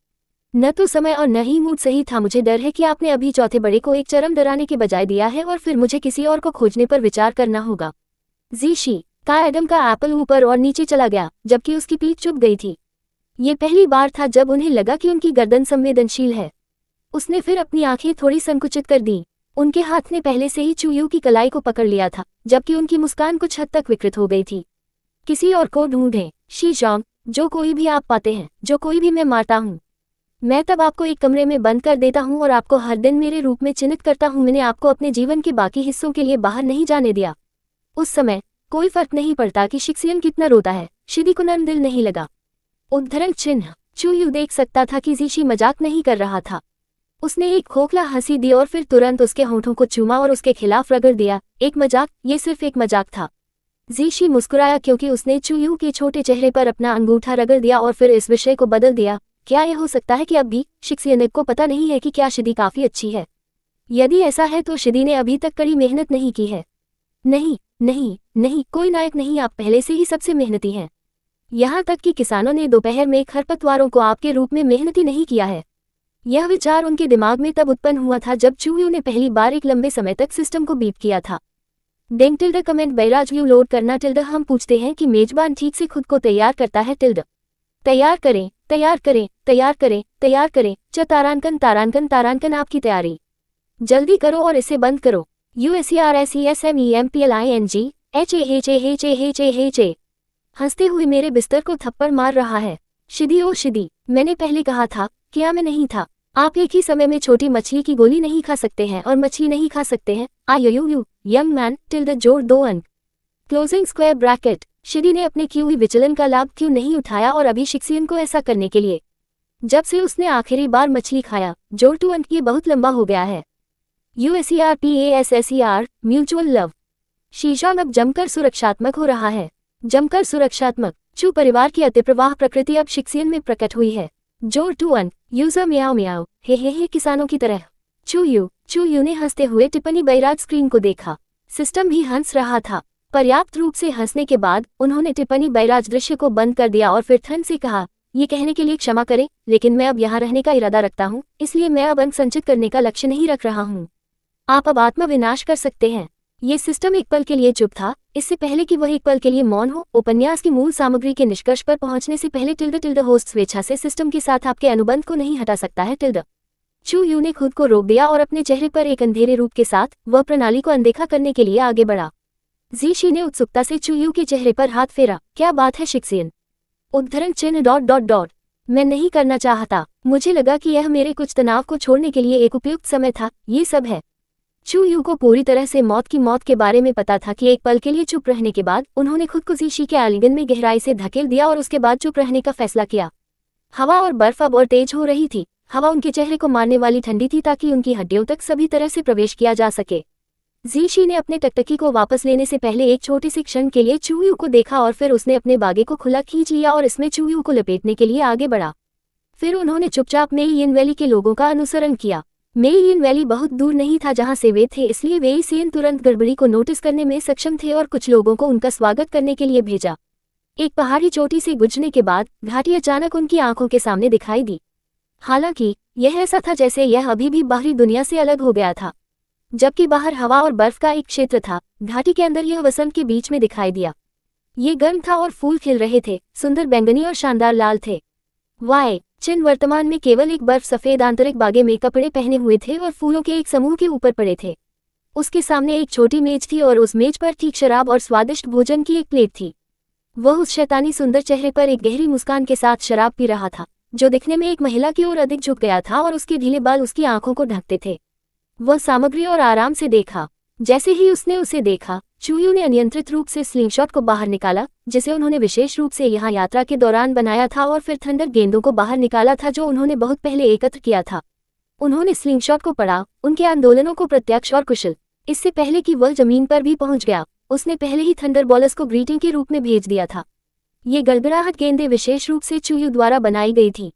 न तो समय और न ही मूड सही था। मुझे डर है कि आपने अभी चौथे बड़े को एक चरम डराने के बजाय दिया है और फिर मुझे किसी और को खोजने पर विचार करना होगा। जीशी का एडम का एप्पल ऊपर और नीचे चला गया जबकि उसकी पीठ चुप गई थी। ये पहली बार था जब उन्हें लगा कि उनकी गर्दन संवेदनशील है। उसने फिर अपनी आंखें थोड़ी संकुचित कर दी। उनके हाथ ने पहले से ही चू यू की कलाई को पकड़ लिया था, जबकि उनकी मुस्कान कुछ हद तक विकृत हो गई थी। किसी और को ढूंढें, शीजोंग, जो कोई भी आप पाते हैं, जो कोई भी मैं मारता हूँ। मैं तब आपको एक कमरे में बंद कर देता हूँ और आपको हर दिन मेरे रूप में चिन्हित करता हूँ। मैंने आपको अपने जीवन के बाकी हिस्सों के लिए बाहर नहीं जाने दिया। उस समय कोई फर्क नहीं पड़ता कि शिक्सियन कितना रोता है, शिदी को नर्म दिल नहीं लगा। उद्धरण चिन्ह। चू यू देख सकता था कि जीशी मजाक नहीं कर रहा था। उसने एक खोखला हंसी दी और फिर तुरंत उसके होठों को चूमा और उसके खिलाफ रगड़ दिया। एक मजाक, ये सिर्फ एक मजाक था। जीशी मुस्कुराया क्योंकि उसने चू यू के छोटे चेहरे पर अपना अंगूठा रगड़ दिया और फिर इस विषय को बदल दिया। क्या यह हो सकता है कि अब भी शिक्सियन को पता नहीं है कि क्या शिदी काफी अच्छी है? यदि ऐसा है तो शिदी ने अभी तक कड़ी मेहनत नहीं की है। नहीं नहीं नहीं, कोई नायक नहीं, आप पहले से ही सबसे मेहनती हैं। यहाँ तक कि किसानों ने दोपहर में खरपतवारों को आपके रूप में मेहनती नहीं किया है। यह विचार उनके दिमाग में तब उत्पन्न हुआ था जब चू यू ने पहली बार एक लंबे समय तक सिस्टम को बीप किया था। डेंग tilde comment barrage view load करना टिल्ड। हम पूछते हैं कि मेजबान ठीक से खुद को तैयार करता है टिल्ड। तैयार करें, तैयार करें, तैयार करें, तैयार करें। तारांकन तारांकन तारांकन, आपकी तैयारी जल्दी करो और इसे बंद करो। USERSESMEMPLING हंसते हुए मेरे बिस्तर को थप्पड़ मार रहा है। शिदी, ओ शिदी, मैंने पहले कहा था, क्या मैं नहीं था? आप एक ही समय में छोटी मछली की गोली नहीं खा सकते हैं और मछली नहीं खा सकते हैं। यू यंग मैन टिल्ड जोड़ 2 अंक क्लोजिंग स्क्वायर ब्रैकेट। शिदी ने अपने की हुई विचलन का लाभ क्यों नहीं उठाया और अभी शिक्सियन को ऐसा करने के लिए जब से उसने आखिरी बार मछली खाया। जोड़ 2 अंक, ये बहुत लंबा हो गया है। USERPASSER mutual love. शीजोंग अब जमकर सुरक्षात्मक हो रहा है। जमकर सुरक्षात्मक। चू परिवार की अतिप्रवाह प्रकृति अब शिक्सियन में प्रकट हुई है। जोड़ 2 अंक। यूजर म्याओ म्याओ, हे किसानों की तरह। चू यू ने हंसते हुए टिप्पणी बैराज स्क्रीन को देखा। सिस्टम भी हंस रहा था। पर्याप्त रूप से हंसने के बाद उन्होंने टिप्पणी बैराज दृश्य को बंद कर दिया और फिर ठंड से कहा, ये कहने के लिए क्षमा करें, लेकिन मैं अब यहाँ रहने का इरादा रखता हूँ, इसलिए मैं अब अंक संचित करने का लक्ष्य नहीं रख रहा हूँ। आप अब आत्मविनाश कर सकते हैं। ये सिस्टम एक पल के लिए चुप था, इससे पहले कि वह एक पल के लिए मौन हो। उपन्यास की मूल सामग्री के निष्कर्ष पर पहुंचने से पहले टिल्ड होस्ट स्वेच्छा से सिस्टम के साथ आपके अनुबंध को नहीं हटा सकता है। चू यू ने खुद को रोक दिया और अपने चेहरे पर एक अंधेरे रूप के साथ वह प्रणाली को अनदेखा करने के लिए आगे बढ़ा। जीशी ने उत्सुकता से चू यू के चेहरे पर हाथ फेरा। क्या बात है शिक्सियन? उद्धरण चिन्ह ... मैं नहीं करना चाहता। मुझे लगा कि यह मेरे कुछ तनाव को छोड़ने के लिए एक उपयुक्त समय था। ये सब है। चू यू को पूरी तरह से मौत के बारे में पता था कि एक पल के लिए चुप रहने के बाद उन्होंने खुद को जीशी के आलिंगन में गहराई से धकेल दिया और उसके बाद चुप रहने का फैसला किया। हवा और बर्फ अब और तेज हो रही थी। हवा उनके चेहरे को मारने वाली ठंडी थी ताकि उनकी हड्डियों तक सभी तरह से प्रवेश किया जा सके। जीशी ने अपने टकटकी को वापस लेने से पहले एक छोटे से क्षण के लिए चू यू को देखा और फिर उसने अपने बागे को खुला खींच लिया और इसमें चू यू को लपेटने के लिए आगे बढ़ा। फिर उन्होंने चुपचाप मेइयिन वैली के लोगों का अनुसरण किया। मेइयिन वैली बहुत दूर नहीं था जहां से वे थे, इसलिए वेई सियन तुरंत गड़बड़ी को नोटिस करने में सक्षम थे और कुछ लोगों को उनका स्वागत करने के लिए भेजा। एक पहाड़ी चोटी से गुजरने के बाद घाटी अचानक उनकी आंखों के सामने दिखाई दी। हालांकि यह ऐसा था जैसे यह अभी भी बाहरी दुनिया से अलग हो गया था। जबकि बाहर हवा और बर्फ का एक क्षेत्र था, घाटी के अंदर यह वसंत के बीच में दिखाई दिया। ये गर्म था और फूल खिल रहे थे, सुंदर बैंगनी और शानदार लाल थे। वाई चिन वर्तमान में केवल एक बर्फ सफेद आंतरिक बागे में कपड़े पहने हुए थे और फूलों के एक समूह के ऊपर पड़े थे। उसके सामने एक छोटी मेज थी और उस मेज पर ठीक शराब और स्वादिष्ट भोजन की एक प्लेट थी। वह उस शैतानी सुंदर चेहरे पर एक गहरी मुस्कान के साथ शराब पी रहा था, जो दिखने में एक महिला की ओर अधिक झुक गया था और उसके ढीले बाल उसकी आंखों को ढकते थे। वह सामग्री और आराम से देखा। जैसे ही उसने उसे देखा, चू यू ने अनियंत्रित रूप से स्लिंगशॉट को बाहर निकाला, जिसे उन्होंने विशेष रूप से यहाँ यात्रा के दौरान बनाया था, और फिर थंडर गेंदों को बाहर निकाला था जो उन्होंने बहुत पहले एकत्र किया था। उन्होंने स्लिंगशॉट को पढ़ा, उनके आंदोलनों को प्रत्यक्ष और कुशल। इससे पहले कि वह जमीन पर भी पहुंच गया, उसने पहले ही थंडर बॉलर्स को ग्रीटिंग के रूप में भेज दिया था। ये गड़गड़ाहट गेंदें विशेष रूप से चू यू द्वारा बनाई गई थी।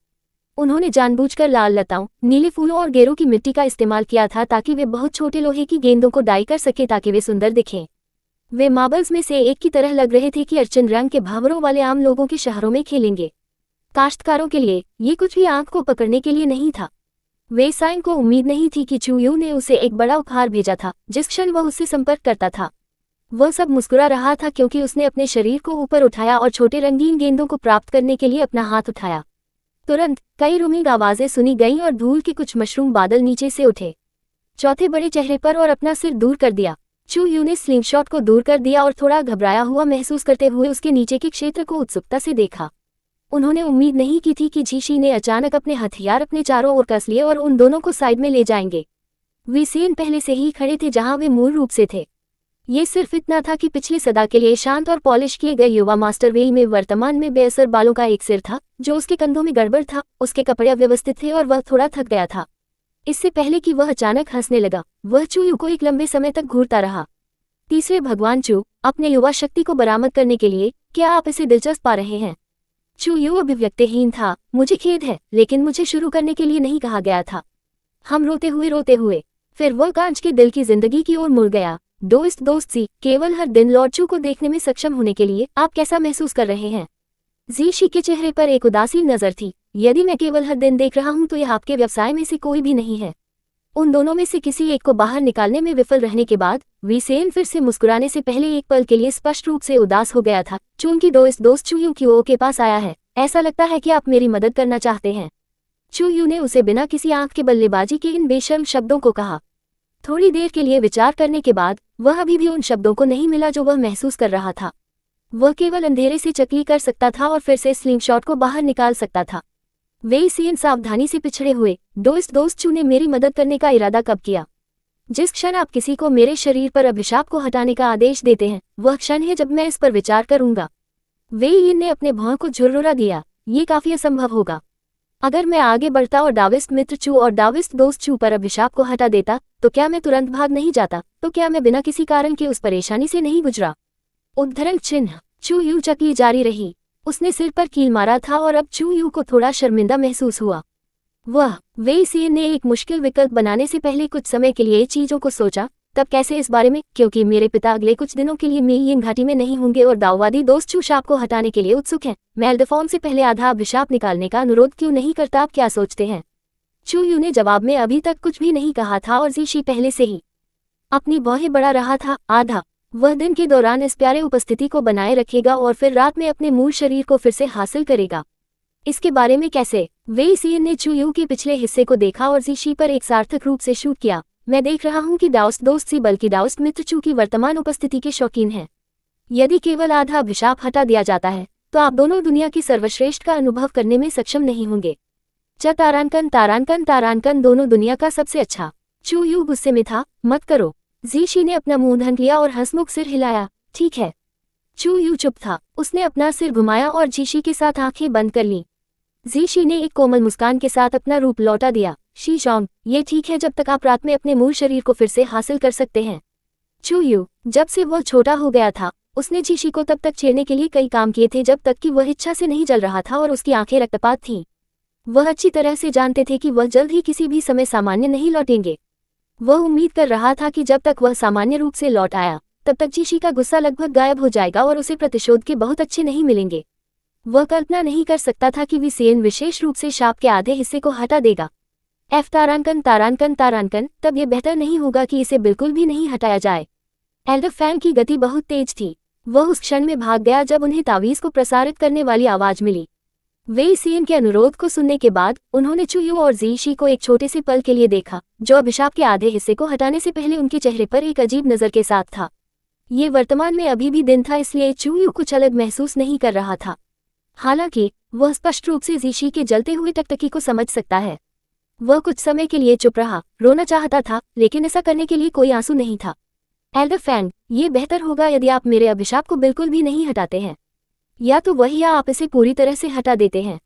उन्होंने जानबूझकर लाल लताओं, नीले फूलों और गेरों की मिट्टी का इस्तेमाल किया था ताकि वे बहुत छोटे लोहे की गेंदों को डाई कर सके ताकि वे सुंदर दिखें। वे मार्बल्स में से एक की तरह लग रहे थे कि अर्चन रंग के भावरों वाले आम लोगों के शहरों में खेलेंगे। काश्तकारों के लिए ये कुछ भी आंख को पकड़ने के लिए नहीं था। वे साइन को उम्मीद नहीं थी कि चू यू ने उसे एक बड़ा उपहार भेजा था जिस क्षण वह उससे संपर्क करता था। वह सब मुस्कुरा रहा था क्योंकि उसने अपने शरीर को ऊपर उठाया और छोटे रंगीन गेंदों को प्राप्त करने के लिए अपना हाथ उठाया। तुरंत कई रूमिंग आवाजें सुनी गईं और धूल के कुछ मशरूम बादल नीचे से उठे। चौथे बड़े चेहरे पर और अपना सिर दूर कर दिया। चू यू ने स्लिंगशॉट को दूर कर दिया और थोड़ा घबराया हुआ महसूस करते हुए उसके नीचे के क्षेत्र को उत्सुकता से देखा। उन्होंने उम्मीद नहीं की थी कि जीशी ने अचानक अपने हथियार अपने चारों ओर कस लिए और उन दोनों को साइड में ले जाएंगे। वे सेन पहले से ही खड़े थे जहां वे मूल रूप से थे। ये सिर्फ इतना था कि पिछली सदा के लिए शांत और पॉलिश किए गए युवा मास्टर वेई में वर्तमान में बेअसर बालों का एक सिर था जो उसके कंधों में गड़बड़ था। उसके कपड़े अव्यवस्थित थे और वह थोड़ा थक गया था। इससे पहले कि वह अचानक हंसने लगा, वह चू यू को एक लंबे समय तक घूरता रहा। तीसरे भगवान चू, अपने युवा शक्ति को बरामद करने के लिए क्या आप इसे दिलचस्प पा रहे हैं? चू यू अभिव्यक्तिहीन था। मुझे खेद है, लेकिन मुझे शुरू करने के लिए नहीं कहा गया था। हम रोते हुए फिर वह कांच के दिल की जिंदगी की ओर मुड़ गया। दोस्त सी, केवल हर दिन लॉर्ड चू को देखने में सक्षम होने के लिए आप कैसा महसूस कर रहे हैं? जीशी के चेहरे पर एक उदासी नजर थी। यदि मैं केवल हर दिन देख रहा हूं तो यह आपके व्यवसाय में से कोई भी नहीं है। उन दोनों में से किसी एक को बाहर निकालने में विफल रहने के बाद वीसेन फिर से मुस्कुराने से पहले एक पल के लिए स्पष्ट रूप से उदास हो गया था। चूंकि दोस्त चू यू क्यू के पास आया है, ऐसा लगता है कि आप मेरी मदद करना चाहते हैं। चू यू ने उसे बिना किसी आंख के बल्लेबाजी के इन बेशर्म शब्दों को कहा। थोड़ी देर के लिए विचार करने के बाद वह अभी भी उन शब्दों को नहीं मिला जो वह महसूस कर रहा था। वह केवल अंधेरे से चकली कर सकता था और फिर से स्लिंगशॉट को बाहर निकाल सकता था। वे सीएन सावधानी से पिछड़े हुए। दोस्त चू ने मेरी मदद करने का इरादा कब किया? जिस क्षण आप किसी को मेरे शरीर पर अभिशाप को हटाने का आदेश देते हैं, वह क्षण है जब मैं इस पर विचार करूंगा। वे यिन ने अपने भौं को झुर्रुरा दिया। ये काफी असंभव होगा। अगर मैं आगे बढ़ता और डाविस्ट मित्र चू और डाविस्ट दोस्त चू पर अभिशाप को हटा देता, तो क्या मैं तुरंत भाग नहीं जाता? तो क्या मैं बिना किसी कारण के उस परेशानी से नहीं गुजरा? उद्धरण चिन्ह। चू यू चकली जारी रही। उसने सिर पर कील मारा था और अब चू यू को थोड़ा शर्मिंदा महसूस हुआ। वे सीएन ने एक मुश्किल विकल्प बनाने से पहले कुछ समय के लिए चीजों को सोचा। तब कैसे इस बारे में? क्योंकि मेरे पिता अगले कुछ दिनों के लिए मेइयिन घाटी में नहीं होंगे और दाववादी दोस्त चू शाप को हटाने के लिए उत्सुक हैं। मैं एल्डफॉर्म से पहले आधा अभिशाप निकालने का अनुरोध क्यों नहीं करता? आप क्या सोचते हैं? चू यू ने जवाब में अभी तक कुछ भी नहीं कहा था और जीशी पहले से ही अपनी बाहें बढ़ा रहा था। आधा वह दिन के दौरान इस प्यारे उपस्थिति को बनाए रखेगा और फिर रात में अपने मूल शरीर को फिर से हासिल करेगा। इसके बारे में कैसे? वेई सियन ने चू यू के पिछले हिस्से को देखा और जीशी पर एक सार्थक रूप से शूट किया। मैं देख रहा हूँ कि डाउस्ट दोस्त सी बल्कि डाउस्ट मित्र चू की वर्तमान उपस्थिति के शौकीन हैं। यदि केवल आधा अभिशाप हटा दिया जाता है तो आप दोनों दुनिया की सर्वश्रेष्ठ का अनुभव करने में सक्षम नहीं होंगे। तारांकन तारांकन तारांकन दोनों दुनिया का सबसे अच्छा। चू यू गुस्से में था। मत करो। जीशी ने अपना मुंह ढक लिया और हंसमुख सिर हिलाया। ठीक है। चू यू चुप था। उसने अपना सिर घुमाया और जीशी के साथ आंखें बंद कर लीं। जीशी ने एक कोमल मुस्कान के साथ अपना रूप लौटा दिया। शी जोंग, ये ठीक है जब तक आप रात में अपने मूल शरीर को फिर से हासिल कर सकते हैं। चू यू, जब से वह छोटा हो गया था उसने जीशी को तब तक छेड़ने के लिए कई काम किए थे जब तक कि वह इच्छा से नहीं जल रहा था और उसकी आंखें रक्तपात थीं। वह अच्छी तरह से जानते थे कि वह जल्द ही किसी भी समय सामान्य नहीं लौटेंगे। वह उम्मीद कर रहा था कि जब तक वह सामान्य रूप से लौट आया तब तक जीशी का गुस्सा लगभग गायब हो जाएगा और उसे प्रतिशोध के बहुत अच्छे नहीं मिलेंगे। वह कल्पना नहीं कर सकता था कि विसेन विशेष रूप से शाप के आधे हिस्से को हटा देगा। तारांकन तारांकन तारांकन, तब यह बेहतर नहीं होगा कि इसे बिल्कुल भी नहीं हटाया जाए। एल्डर फैंग की गति बहुत तेज थी। वह उस क्षण में भाग गया जब उन्हें तावीज़ को प्रसारित करने वाली आवाज मिली। वेई सियन के अनुरोध को सुनने के बाद उन्होंने चू यू और जीशी को एक छोटे से पल के लिए देखा जो अभिशाप के आधे हिस्से को हटाने से पहले उनके चेहरे पर एक अजीब नज़र के साथ था। ये वर्तमान में अभी भी दिन था, इसलिए चू यू कुछ अलग महसूस नहीं कर रहा था। हालांकि वह स्पष्ट रूप से जीशी के जलते हुए टकटकी को समझ सकता है। वह कुछ समय के लिए चुप रहा, रोना चाहता था लेकिन ऐसा करने के लिए कोई आंसू नहीं था। एल्डर फैंग, ये बेहतर होगा यदि आप मेरे अभिशाप को बिल्कुल भी नहीं हटाते हैं। या तो वही या आप इसे पूरी तरह से हटा देते हैं।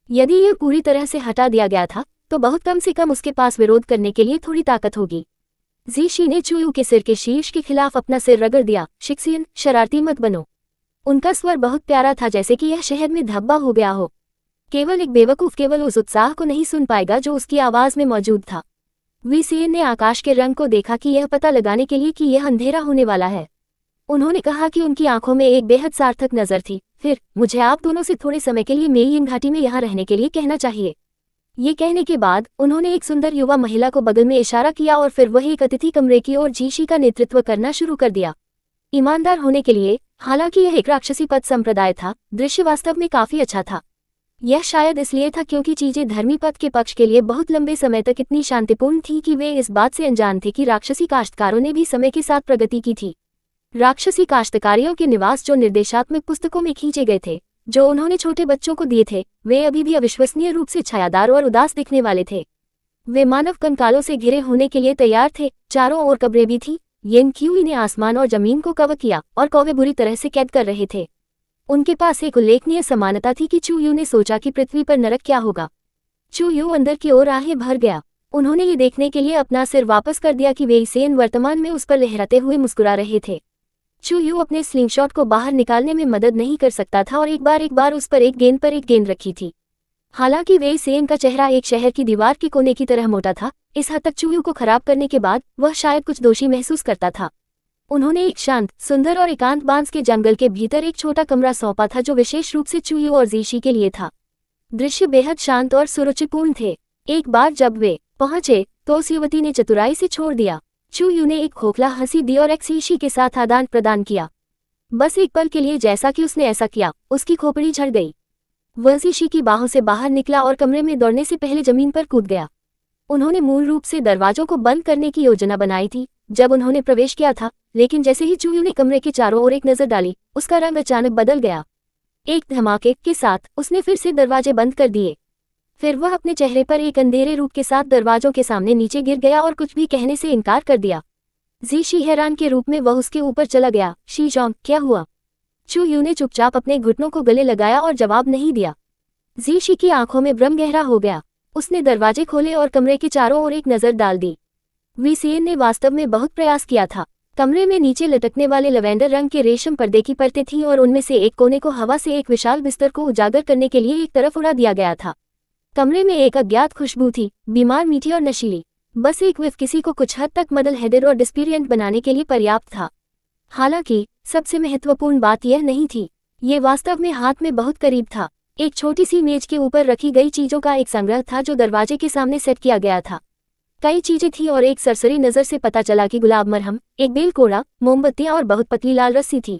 यदि यह पूरी तरह से हटा दिया गया था तो बहुत कम से कम उसके पास विरोध करने के लिए थोड़ी ताकत होगी। जीशी ने चू यू के सिर के शीर्ष के खिलाफ अपना सिर रगड़ दिया। शिक्सियन, शरारती मत बनो। उनका स्वर बहुत प्यारा था, जैसे कि यह शहद में धब्बा हो गया हो। केवल एक बेवकूफ केवल उस उत्साह को नहीं सुन पाएगा जो उसकी आवाज में मौजूद था। विसेन ने आकाश के रंग को देखा कि यह पता लगाने के लिए कि यह अंधेरा होने वाला है। उन्होंने कहा कि उनकी आंखों में एक बेहद सार्थक नजर थी। फिर, मुझे आप दोनों से थोड़े समय के लिए मेयिन घाटी में यहाँ रहने के लिए कहना चाहिए। ये कहने के बाद उन्होंने एक सुंदर युवा महिला को बगल में इशारा किया और फिर वह एक अतिथि कमरे की ओर जीशी का नेतृत्व करना शुरू कर दिया। ईमानदार होने के लिए, हालांकि यह एक राक्षसी पद संप्रदाय था, दृश्य वास्तव में काफी अच्छा था। यह शायद इसलिए था क्योंकि चीजें धर्मी पद के पक्ष के लिए बहुत लंबे समय तक इतनी शांतिपूर्ण थीं कि वे इस बात से अनजान थे कि राक्षसी काश्तकारों ने भी समय के साथ प्रगति की थी। राक्षसी काश्तकारियों के निवास जो निर्देशात्मक पुस्तकों में खींचे गए थे, जो उन्होंने छोटे बच्चों को दिए थे, वे अभी भी अविश्वसनीय रूप से छायादार और उदास दिखने वाले थे। वे मानव कंकालों से घिरे होने के लिए तैयार थे। चारों ओर कब्रें भी थीं। येन क्यूई ने आसमान और जमीन को कवर किया और कौवे बुरी तरह से कैद कर रहे थे। उनके पास एक उल्लेखनीय समानता थी कि चू यू ने सोचा कि पृथ्वी पर नरक क्या होगा। चू यू अंदर की ओर आहें भर गया। उन्होंने ये देखने के लिए अपना सिर वापस कर दिया कि वेई सियन वर्तमान में उस पर लहराते हुए मुस्कुरा रहे थे। चू यू अपने स्लिंगशॉट को बाहर निकालने में मदद नहीं कर सकता था और एक बार उस पर एक गेंद रखी थी। हालांकि वेई सियन का चेहरा एक शहर की दीवार के कोने की तरह मोटा था, इस हद तक चू यू को खराब करने के बाद वह शायद कुछ दोषी महसूस करता था। उन्होंने एक शांत, सुंदर और एकांत बांस के जंगल के भीतर एक छोटा कमरा सौंपा था जो विशेष रूप से चू यू और जीशी के लिए था। दृश्य बेहद शांत और सुरुचिपूर्ण थे। एक बार जब वे पहुंचे तो उस युवती ने चतुराई से छोड़ दिया। चू यू ने एक खोखला हंसी दी और जीशी के साथ आदान प्रदान किया। बस एक पल के लिए जैसा कि उसने ऐसा किया, उसकी खोपड़ी झड़ गई। वह जीशी की बाहों से बाहर निकला और कमरे में दौड़ने से पहले जमीन पर कूद गया। उन्होंने मूल रूप से दरवाजों को बंद करने की योजना बनाई थी जब उन्होंने प्रवेश किया था, लेकिन जैसे ही चू यू ने कमरे के चारों ओर एक नजर डाली, उसका रंग अचानक बदल गया। एक धमाके के साथ उसने फिर से दरवाजे बंद कर दिए। फिर वह अपने चेहरे पर एक अंधेरे रूप के साथ दरवाजों के सामने नीचे गिर गया और कुछ भी कहने से इनकार कर दिया। जीशी हैरान के रूप में वह उसके ऊपर चला गया। शी जोंग, क्या हुआ? चू यू ने चुपचाप अपने घुटनों को गले लगाया और जवाब नहीं दिया। जीशी की आंखों में भ्रम गहरा हो गया। उसने दरवाजे खोले और कमरे के चारों ओर एक नजर डाल दी। विसेन ने वास्तव में बहुत प्रयास किया था। कमरे में नीचे लटकने वाले लवेंडर रंग के रेशम पर्दे की परतें थीं और उनमें से एक कोने को हवा से एक विशाल बिस्तर को उजागर करने के लिए एक तरफ उड़ा दिया गया था। कमरे में एक अज्ञात खुशबू थी, बीमार, मीठी और नशीली। बस एक विफ किसी को कुछ हद तक मदल हेडेड और डिस्पीरियंट बनाने के लिए पर्याप्त था। हालांकि सबसे महत्वपूर्ण बात यह नहीं थी, ये वास्तव में हाथ में बहुत करीब था। एक छोटी सी मेज के ऊपर रखी गई चीजों का एक संग्रह था जो दरवाजे के सामने सेट किया गया था। कई चीजें थीं और एक सरसरी नजर से पता चला कि गुलाब मरहम, एक बेल कोड़ा, मोमबत्तियां और बहुत पतली लाल रस्सी थी।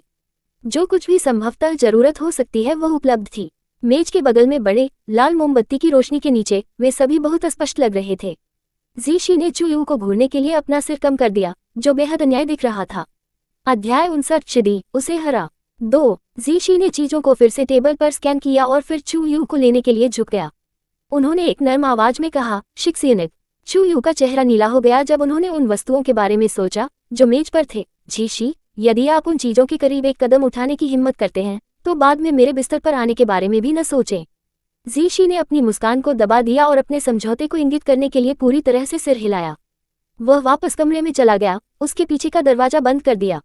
जो कुछ भी संभवतः जरूरत हो सकती है वह उपलब्ध थी। मेज के बगल में बड़े लाल मोमबत्ती की रोशनी के नीचे वे सभी बहुत स्पष्ट लग रहे थे। जीशी ने चुयू को घूरने के लिए अपना सिर कम कर दिया, जो बेहद अन्याय दिख रहा था। अध्याय 59 चिदी उसे हरा 2। जीशी ने चीजों को फिर से टेबल पर स्कैन किया और फिर चुयू को लेने के लिए झुक गया। उन्होंने एक नर्म आवाज में कहा, शिक्सियनिक। चुयू का चेहरा नीला हो गया जब उन्होंने उन वस्तुओं के बारे में सोचा जो मेज पर थे। जीशी, यदि आप उन चीजों के करीब एक कदम उठाने की हिम्मत करते हैं तो बाद में मेरे बिस्तर पर आने के बारे में भी न सोचें। जीशी ने अपनी मुस्कान को दबा दिया और अपने समझौते को इंगित करने के लिए पूरी तरह से सिर हिलाया। वह वापस कमरे में चला गया, उसके पीछे का दरवाजा बंद कर दिया।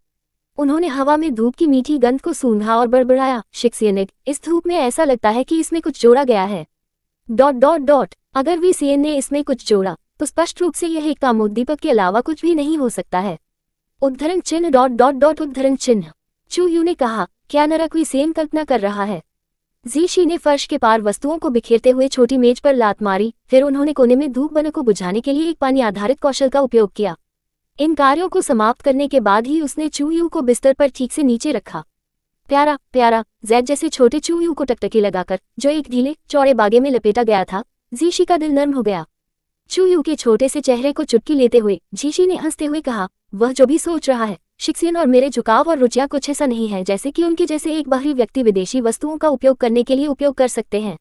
उन्होंने हवा में धूप की मीठी गंध को सूंघा और बड़बड़ाया, शिक्सियनिक, इस धूप में ऐसा लगता है कि इसमें कुछ जोड़ा गया है। ... अगर वीसीएन ने इसमें कुछ जोड़ा तो स्पष्ट रूप से यह एक कामोद्दीपक के अलावा कुछ भी नहीं हो सकता है। उद्धरण चिन्ह ... उद्धरण चिन्ह। चुयू ने कहा, क्या नरक वीसीएन कल्पना कर रहा है? जीशी ने फर्श के पार वस्तुओं को बिखेरते हुए छोटी मेज पर लात मारी, फिर उन्होंने कोने में धूप बन को बुझाने के लिए एक पानी आधारित कौशल का उपयोग किया। इन कार्यों को समाप्त करने के बाद ही उसने चुयू को बिस्तर पर ठीक से नीचे रखा। प्यारा जैद जैसे छोटे चुयू को टकटकी लगाकर, जो एक ढीले चौड़े बागे में लपेटा गया था, जीशी का दिल नर्म हो गया। चुयू के छोटे से चेहरे को चुटकी लेते हुए जीशी ने हंसते हुए कहा, वह जो भी सोच रहा है, शिक्सियन और मेरे झुकाव और रुचियां कुछ ऐसा नहीं है जैसे कि उनके जैसे एक बाहरी व्यक्ति विदेशी वस्तुओं का उपयोग करने के लिए उपयोग कर सकते हैं।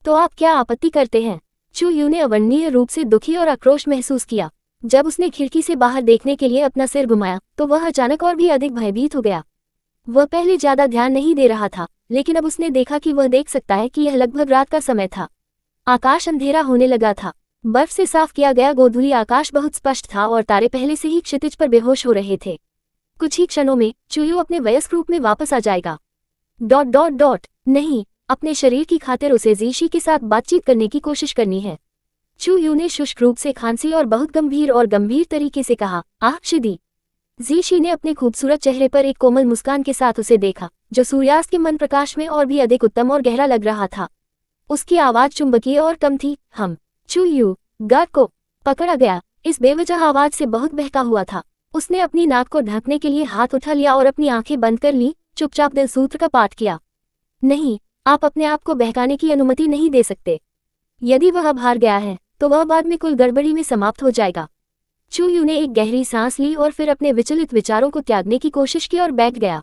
तो आप क्या आपत्ति करते हैं? चुयू ने अवर्णनीय रूप से दुखी और आक्रोश महसूस किया। जब उसने खिड़की से बाहर देखने के लिए अपना सिर घुमाया तो वह अचानक और भी अधिक भयभीत हो गया। वह पहले ज्यादा ध्यान नहीं दे रहा था, लेकिन अब उसने देखा कि वह देख सकता है कि यह लगभग रात का समय था। आकाश अंधेरा होने लगा था। बर्फ से साफ किया गया गोधूली आकाश बहुत स्पष्ट था और तारे पहले से ही क्षितिज पर बेहोश हो रहे थे। कुछ ही क्षणों में चुयू अपने वयस्क रूप में वापस आ जाएगा। ... नहीं, अपने शरीर की खातिर उसे जीशी के साथ बातचीत करने की कोशिश करनी है। चुयू ने शुष्क रूप से खांसी और बहुत गंभीर तरीके से कहा, शिदी। जीशी ने अपने खूबसूरत चेहरे पर एक कोमल मुस्कान के साथ उसे देखा, जो सूर्यास्त के मन प्रकाश में और भी अधिक उत्तम और गहरा लग रहा था। उसकी आवाज चुंबकीय और कम थी। चुयू गार्ड को पकड़ा गया इस बेवजह आवाज से बहुत बहका हुआ था। उसने अपनी नाक को ढकने के लिए हाथ उठा लिया और अपनी आंखें बंद कर ली, चुपचाप दिल सूत्र का पाठ किया। नहीं, आप अपने आप को बहकाने की अनुमति नहीं दे सकते। यदि वह अब हार गया है तो वह बाद में कुल गड़बड़ी में समाप्त हो जाएगा। चुयू ने एक गहरी सांस ली और फिर अपने विचलित विचारों को त्यागने की कोशिश की और बैठ गया।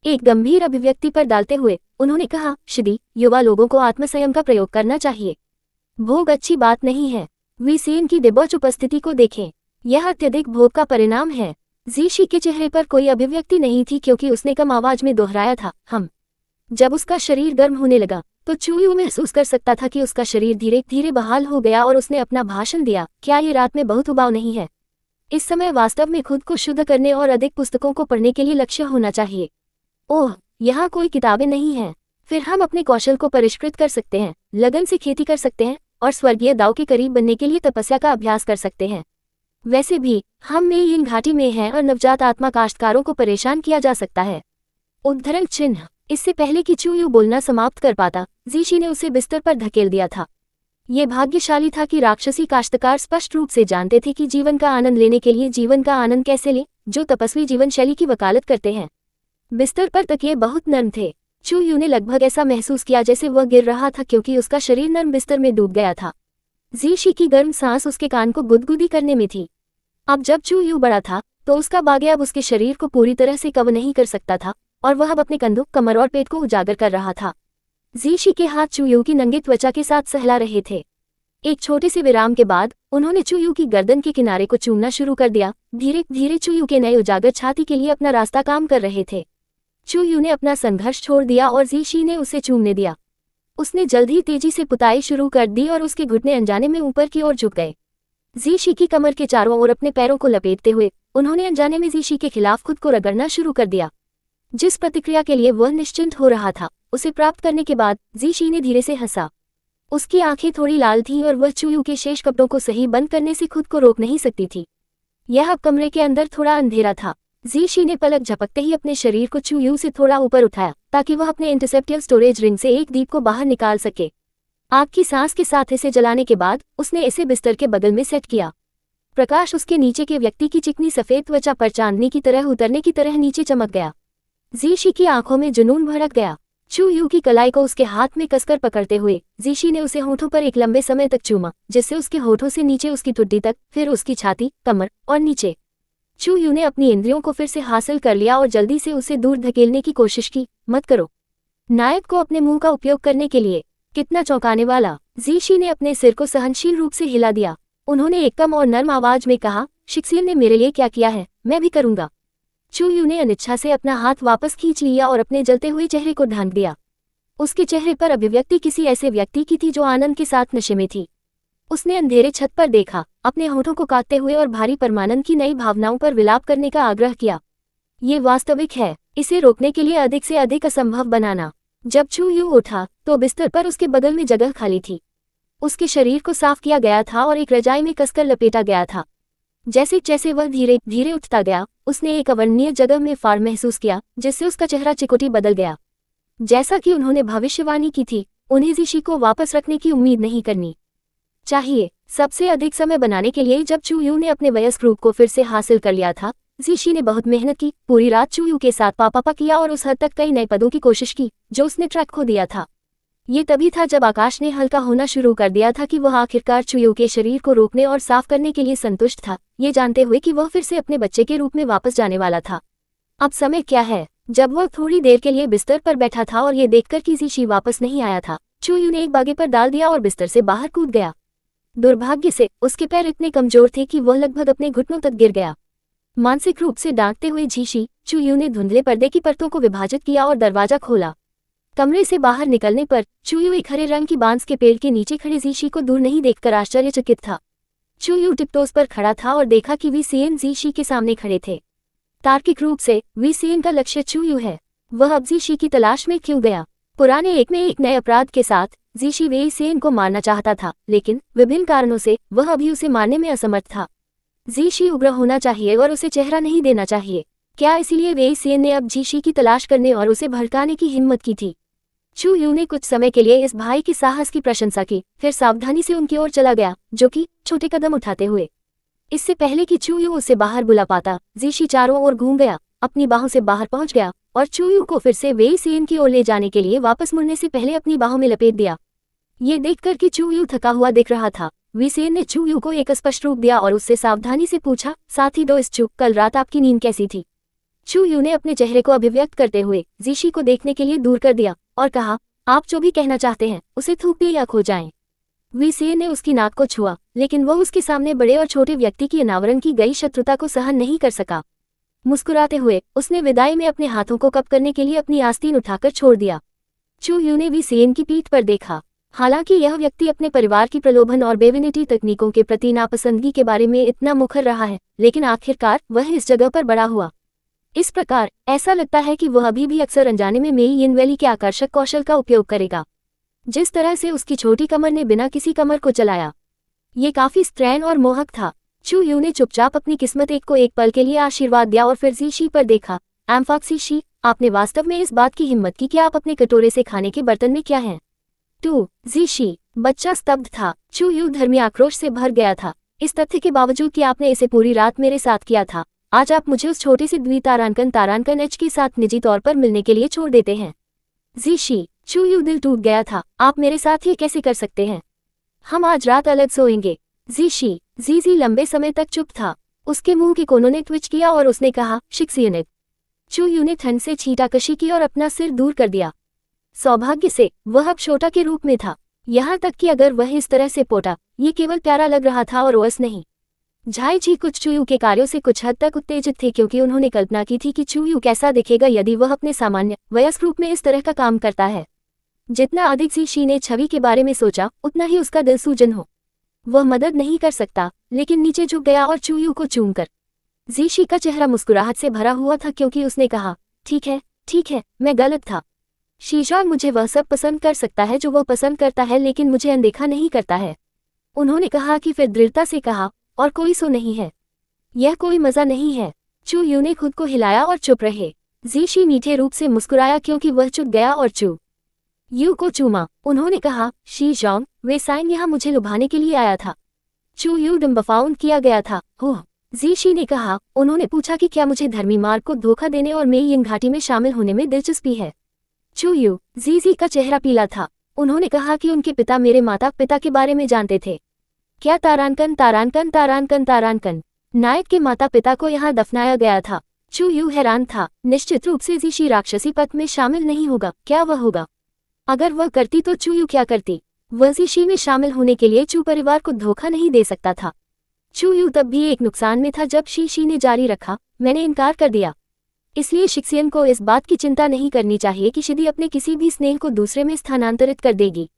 एक गंभीर अभिव्यक्ति पर डालते हुए उन्होंने कहा, शिदी, युवा लोगों को आत्मसंयम का प्रयोग करना चाहिए। भोग अच्छी बात नहीं है। वीसीएन की डिबौच उपस्थिति को देखें, यह अत्यधिक भोग का परिणाम है। जीशी के चेहरे पर कोई अभिव्यक्ति नहीं थी क्योंकि उसने कम आवाज में दोहराया था, जब उसका शरीर गर्म होने लगा तो चुयू महसूस कर सकता था कि उसका शरीर धीरे धीरे बहाल हो गया और उसने अपना भाषण दिया, क्या ये रात में बहुत उबाऊ नहीं है? इस समय वास्तव में खुद को शुद्ध करने और अधिक पुस्तकों को पढ़ने के लिए लक्ष्य होना चाहिए। ओह, यहाँ कोई किताबें नहीं हैं। फिर हम अपने कौशल को परिष्कृत कर सकते हैं, लगन से खेती कर सकते हैं और स्वर्गीय दाव के करीब बनने के लिए तपस्या का अभ्यास कर सकते हैं। वैसे भी हम में इन घाटी में हैं और नवजात आत्मा काश्तकारों को परेशान किया जा सकता है। उद्धरण चिन्ह। इससे पहले कि चुयू बोलना समाप्त कर पाता, जीशी ने उसे बिस्तर पर धकेल दिया था। ये भाग्यशाली था कि राक्षसी काश्तकार स्पष्ट रूप से जानते थे कि जीवन का आनंद लेने के लिए जीवन का आनंद कैसे लें, जो तपस्वी जीवन शैली की वकालत करते हैं। बिस्तर पर तकिए बहुत नर्म थे। चुयू ने लगभग ऐसा महसूस किया जैसे वह गिर रहा था क्योंकि उसका शरीर नर्म बिस्तर में डूब गया था। जीशी की गर्म सांस उसके कान को गुदगुदी करने में थी। अब जब चुयू बड़ा था तो उसका बागे अब उसके शरीर को पूरी तरह से कवर नहीं कर सकता था और वह अब अपने कंधों, कमर और पेट को उजागर कर रहा था। जीशी के हाथ चुयू की नंगी त्वचा के साथ सहला रहे थे। एक छोटे से विराम के बाद उन्होंने चुयू की गर्दन के किनारे को चूमना शुरू कर दिया। धीरे धीरे चुयू के नए उजागर छाती के लिए अपना रास्ता काम कर रहे थे। चुयू ने अपना संघर्ष छोड़ दिया और जीशी ने उसे चूमने दिया। उसने जल्द ही तेजी से पुताई शुरू कर दी और उसके घुटने अनजाने में ऊपर की ओर झुक गए। जीशी की कमर के चारों ओर अपने पैरों को लपेटते हुए उन्होंने अनजाने में जीशी के खिलाफ खुद को रगड़ना शुरू कर दिया। जिस प्रतिक्रिया के लिए वह निश्चिंत हो रहा था, उसे प्राप्त करने के बाद जीशी ने धीरे से हंसा। उसकी आंखें थोड़ी लाल थीं और वह चुयू के शेष कपड़ों को सही बंद करने से खुद को रोक नहीं सकती थी। यह अब कमरे के अंदर थोड़ा अंधेरा था। जीशी ने पलक झपकते ही अपने शरीर को चुयू से थोड़ा ऊपर उठाया ताकि वह अपने इंटरसेप्टियल स्टोरेज रिंग से एक दीप को बाहर निकाल सके। आग की सांस के साथ इसे जलाने के बाद उसने इसे बिस्तर के बगल में सेट किया। प्रकाश उसके नीचे के व्यक्ति की चिकनी सफेद त्वचा पर चांदनी की तरह उतरने की तरह नीचे चमक गया। जीशी की आंखों में जुनून भड़क गया। चू यू की कलाई को उसके हाथ में कसकर पकड़ते हुए जीशी ने उसे होठों पर एक लंबे समय तक चूमा, जिससे उसके होठों से नीचे उसकी ठुड्डी तक, फिर उसकी छाती, कमर और नीचे। चू यू ने अपनी इंद्रियों को फिर से हासिल कर लिया और जल्दी से उसे दूर धकेलने की कोशिश की। मत करो। नायक को अपने मुंह का उपयोग करने के लिए। कितना चौंकाने वाला। जीशी ने अपने सिर को सहनशील रूप से हिला दिया। उन्होंने एक कम और नर्म आवाज में कहा, शिक्सियन ने मेरे लिए क्या किया है, मैं भी करूंगा। चू यू ने अनिच्छा से अपना हाथ वापस खींच लिया और अपने जलते हुए चेहरे को ढांक दिया। उसके चेहरे पर अभिव्यक्ति किसी ऐसे व्यक्ति की थी जो आनंद के साथ नशे में थी। उसने अंधेरे छत पर देखा, अपने होठों को काटते हुए और भारी परमानंद की नई भावनाओं पर विलाप करने का आग्रह किया। ये वास्तविक है, इसे रोकने के लिए अधिक से अधिक असंभव बनाना। जब चू यू उठा तो बिस्तर पर उसके बगल में जगह खाली थी। उसके शरीर को साफ किया गया था और एक रजाई में कसकर लपेटा गया था। जैसे जैसे वह धीरे धीरे उठता गया, उसने एक अवर्णनीय जगह में फाड़ महसूस किया, जिससे उसका चेहरा चिकोटी बदल गया। जैसा कि उन्होंने भविष्यवाणी की थी, उन्हें जीशी को वापस रखने की उम्मीद नहीं करनी चाहिए। सबसे अधिक समय बनाने के लिए जब चू यू ने अपने वयस्क रूप को फिर से हासिल कर लिया था, जीशी ने बहुत मेहनत की, पूरी रात चू यू के साथ पापा किया और उस हद तक कई नए पदों की कोशिश की जो उसने ट्रैक खो दिया था। ये तभी था जब आकाश ने हल्का होना शुरू कर दिया था कि वह आखिरकार चू यू के शरीर को रोकने और साफ करने के लिए संतुष्ट था, ये जानते हुए कि वह फिर से अपने बच्चे के रूप में वापस जाने वाला था। अब समय क्या है? जब वह थोड़ी देर के लिए बिस्तर पर बैठा था और ये देखकर कि जीशी वापस नहीं आया था, चू यू ने एक बागे पर डाल दिया और बिस्तर से बाहर कूद गया। दुर्भाग्य से उसके पैर इतने कमजोर थे कि वह लगभग अपने घुटनों तक गिर गया। मानसिक रूप से डांटते हुए जीशी, चू यू ने धुंधले पर्दे की परतों को विभाजित किया और दरवाजा खोला। कमरे से बाहर निकलने पर चू यू एक हरे रंग की बांस के पेड़ के नीचे खड़े जीशी को दूर नहीं देखकर आश्चर्यचकित था। चू यू टिप्टोस पर खड़ा था और देखा कि वीसीएन जीशी के सामने खड़े थे। तार्किक रूप से वीसीएन का लक्ष्य चू यू है। वह अब जीशी की तलाश में क्यों गया? पुराने एक में एक नए अपराध के साथ जीशी वीसीएन को मारना चाहता था, लेकिन विभिन्न कारणों से वह अभी उसे मारने में असमर्थ था। जीशी उग्र होना चाहिए और उसे चेहरा नहीं देना चाहिए। क्या इसीलिए वीसीएन ने अब जीशी की तलाश करने और उसे भड़काने की हिम्मत की थी? चू यू ने कुछ समय के लिए इस भाई के साहस की प्रशंसा की, फिर सावधानी से उनकी ओर चला गया, जो कि छोटे कदम उठाते हुए। इससे पहले कि चू यू उसे बाहर बुला पाता, जीशी चारों ओर घूम गया, अपनी बाहों से बाहर पहुंच गया और चू यू को फिर से वीसीएन की ओर ले जाने के लिए वापस मुड़ने से पहले अपनी बाहों में लपेट दिया। ये देखकर कि चू यू थका हुआ दिख रहा था, वीसीएन ने चू यू को एक स्पष्ट रूप दिया और उससे सावधानी से पूछा, साथी दो इस चू, कल रात आपकी नींद कैसी थी? चू यू ने अपने चेहरे को अभिव्यक्त करते हुए जीशी को देखने के लिए दूर कर दिया और कहा, आप जो भी कहना चाहते हैं उसे थूक दिए या खो जाएं। वीसीएन ने उसकी नाक को छुआ, लेकिन वह उसके सामने बड़े और छोटे व्यक्ति की अनावरण की गई शत्रुता को सहन नहीं कर सका। मुस्कुराते हुए उसने विदाई में अपने हाथों को कप करने के लिए अपनी आस्तीन उठाकर छोड़ दिया। चू यू ने वीसीएन की पीठ पर देखा। हालांकि यह व्यक्ति अपने परिवार की प्रलोभन और बेविनिटी तकनीकों के प्रति नापसंदगी के बारे में इतना मुखर रहा है, लेकिन आखिरकार वह इस जगह पर बड़ा हुआ। इस प्रकार ऐसा लगता है कि वह अभी भी अक्सर अनजाने में मेई यिन वैली के आकर्षक कौशल का उपयोग करेगा। जिस तरह से उसकी छोटी कमर ने बिना किसी कमर को चलाया, ये काफी स्त्रैण और मोहक था। चू यू ने चुपचाप अपनी किस्मत एक को एक पल के लिए आशीर्वाद दिया और फिर जीशी पर देखा। एम्फॉक्सी, आपने वास्तव में इस बात की हिम्मत की कि आप अपने कटोरे से खाने के बर्तन में क्या हैं? टू जीशी, बच्चा स्तब्ध था। चू यू धर्मी आक्रोश से भर गया था। इस तथ्य के बावजूद कि आपने इसे पूरी रात मेरे साथ किया था, आज आप मुझे उस छोटे से तारांकन एच के साथ निजी तौर पर मिलने के लिए छोड़ देते हैं। जीशी, चू यू दिल टूट गया था। आप मेरे साथ ये कैसे कर सकते हैं? हम आज रात अलग सोएंगे। जीशी, जीजी लंबे समय तक चुप था। उसके मुंह के कोनों ने ट्विच किया और उसने कहा, शिक्सियन। चू यू ने ठंड से छींटाकशी की और अपना सिर दूर कर दिया। सौभाग्य से वह अब छोटा के रूप में था, यहाँ तक कि अगर वह इस तरह से पोटा, ये केवल प्यारा लग रहा था और ओस नहीं। झाई जी कुछ चू यू के कार्यों से कुछ हद तक उत्तेजित थे, क्योंकि उन्होंने कल्पना की थी कि चू यू कैसा दिखेगा यदि वह अपने सामान्य वयस्क रूप में इस तरह का काम करता है। जितना अधिक जीशी ने छवि के बारे में सोचा, उतना ही उसका दिल सूजन हो। वह मदद नहीं कर सकता, लेकिन नीचे झुक गया और चू यू को चूमकर। जीशी का चेहरा मुस्कुराहट से भरा हुआ था, क्योंकि उसने कहा, ठीक है, मैं गलत था। शीशा मुझे वह सब पसंद कर सकता है जो वह पसंद करता है, लेकिन मुझे अनदेखा नहीं करता है। उन्होंने कहा कि फिर दृढ़ता से कहा, और कोई सो नहीं है। यह कोई मजा नहीं है। चू यू ने खुद को हिलाया और चुप रहे। जीशी मीठे रूप से मुस्कुराया क्योंकि वह चुप गया और चू यू को चूमा। उन्होंने कहा, शी जोंग, वे साइन यहाँ मुझे लुभाने के लिए आया था। चू यू डम्बफाउंड किया गया था। ओह, जीशी ने कहा। उन्होंने पूछा कि क्या मुझे धर्मी मार्ग को धोखा देने और मेई यिन घाटी में शामिल होने में दिलचस्पी है। चूयू, जीजी का चेहरा पीला था। उन्होंने कहा कि उनके पिता मेरे माता पिता के बारे में जानते थे। क्या तारांकन तारांकन तारांकन तारांकन? नायक के माता पिता को यहाँ दफनाया गया था। चूयू हैरान था। निश्चित रूप से जीशी राक्षसी पथ में शामिल नहीं होगा। क्या वह होगा? अगर वह करती तो चूयू क्या करती? वह जीशी में शामिल होने के लिए चू परिवार को धोखा नहीं दे सकता था। चूयू तब भी एक नुकसान में था जब शीशी ने जारी रखा, मैंने इनकार कर दिया। इसलिए शिक्सियन को इस बात की चिंता नहीं करनी चाहिए कि शिदी अपने किसी भी स्नेह को दूसरे में स्थानांतरित कर देगी।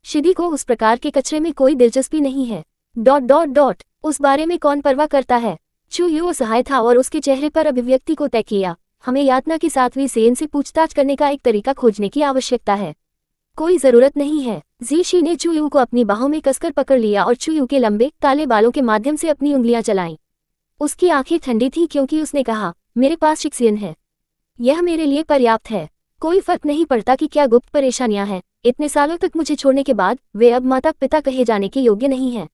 शिदी को उस प्रकार के कचरे में कोई दिलचस्पी नहीं है। ... उस बारे में कौन परवाह करता है? चूयू असहाय था और उसके चेहरे पर अभिव्यक्ति को तय किया। हमें यातना के साथ वी सेन से पूछताछ करने का एक तरीका खोजने की आवश्यकता है। कोई जरूरत नहीं है। जीशी ने चूयू को अपनी बाहों में कसकर पकड़ लिया और चूयू के लंबे काले बालों के माध्यम से अपनी उंगलियां चलाईं। उसकी आंखें ठंडी थीं क्योंकि उसने कहा, मेरे पास शिक्सियन है। यह मेरे लिए पर्याप्त है। कोई फर्क नहीं पड़ता कि क्या गुप्त परेशानियां हैं। इतने सालों तक मुझे छोड़ने के बाद वे अब माता पिता कहे जाने के योग्य नहीं हैं।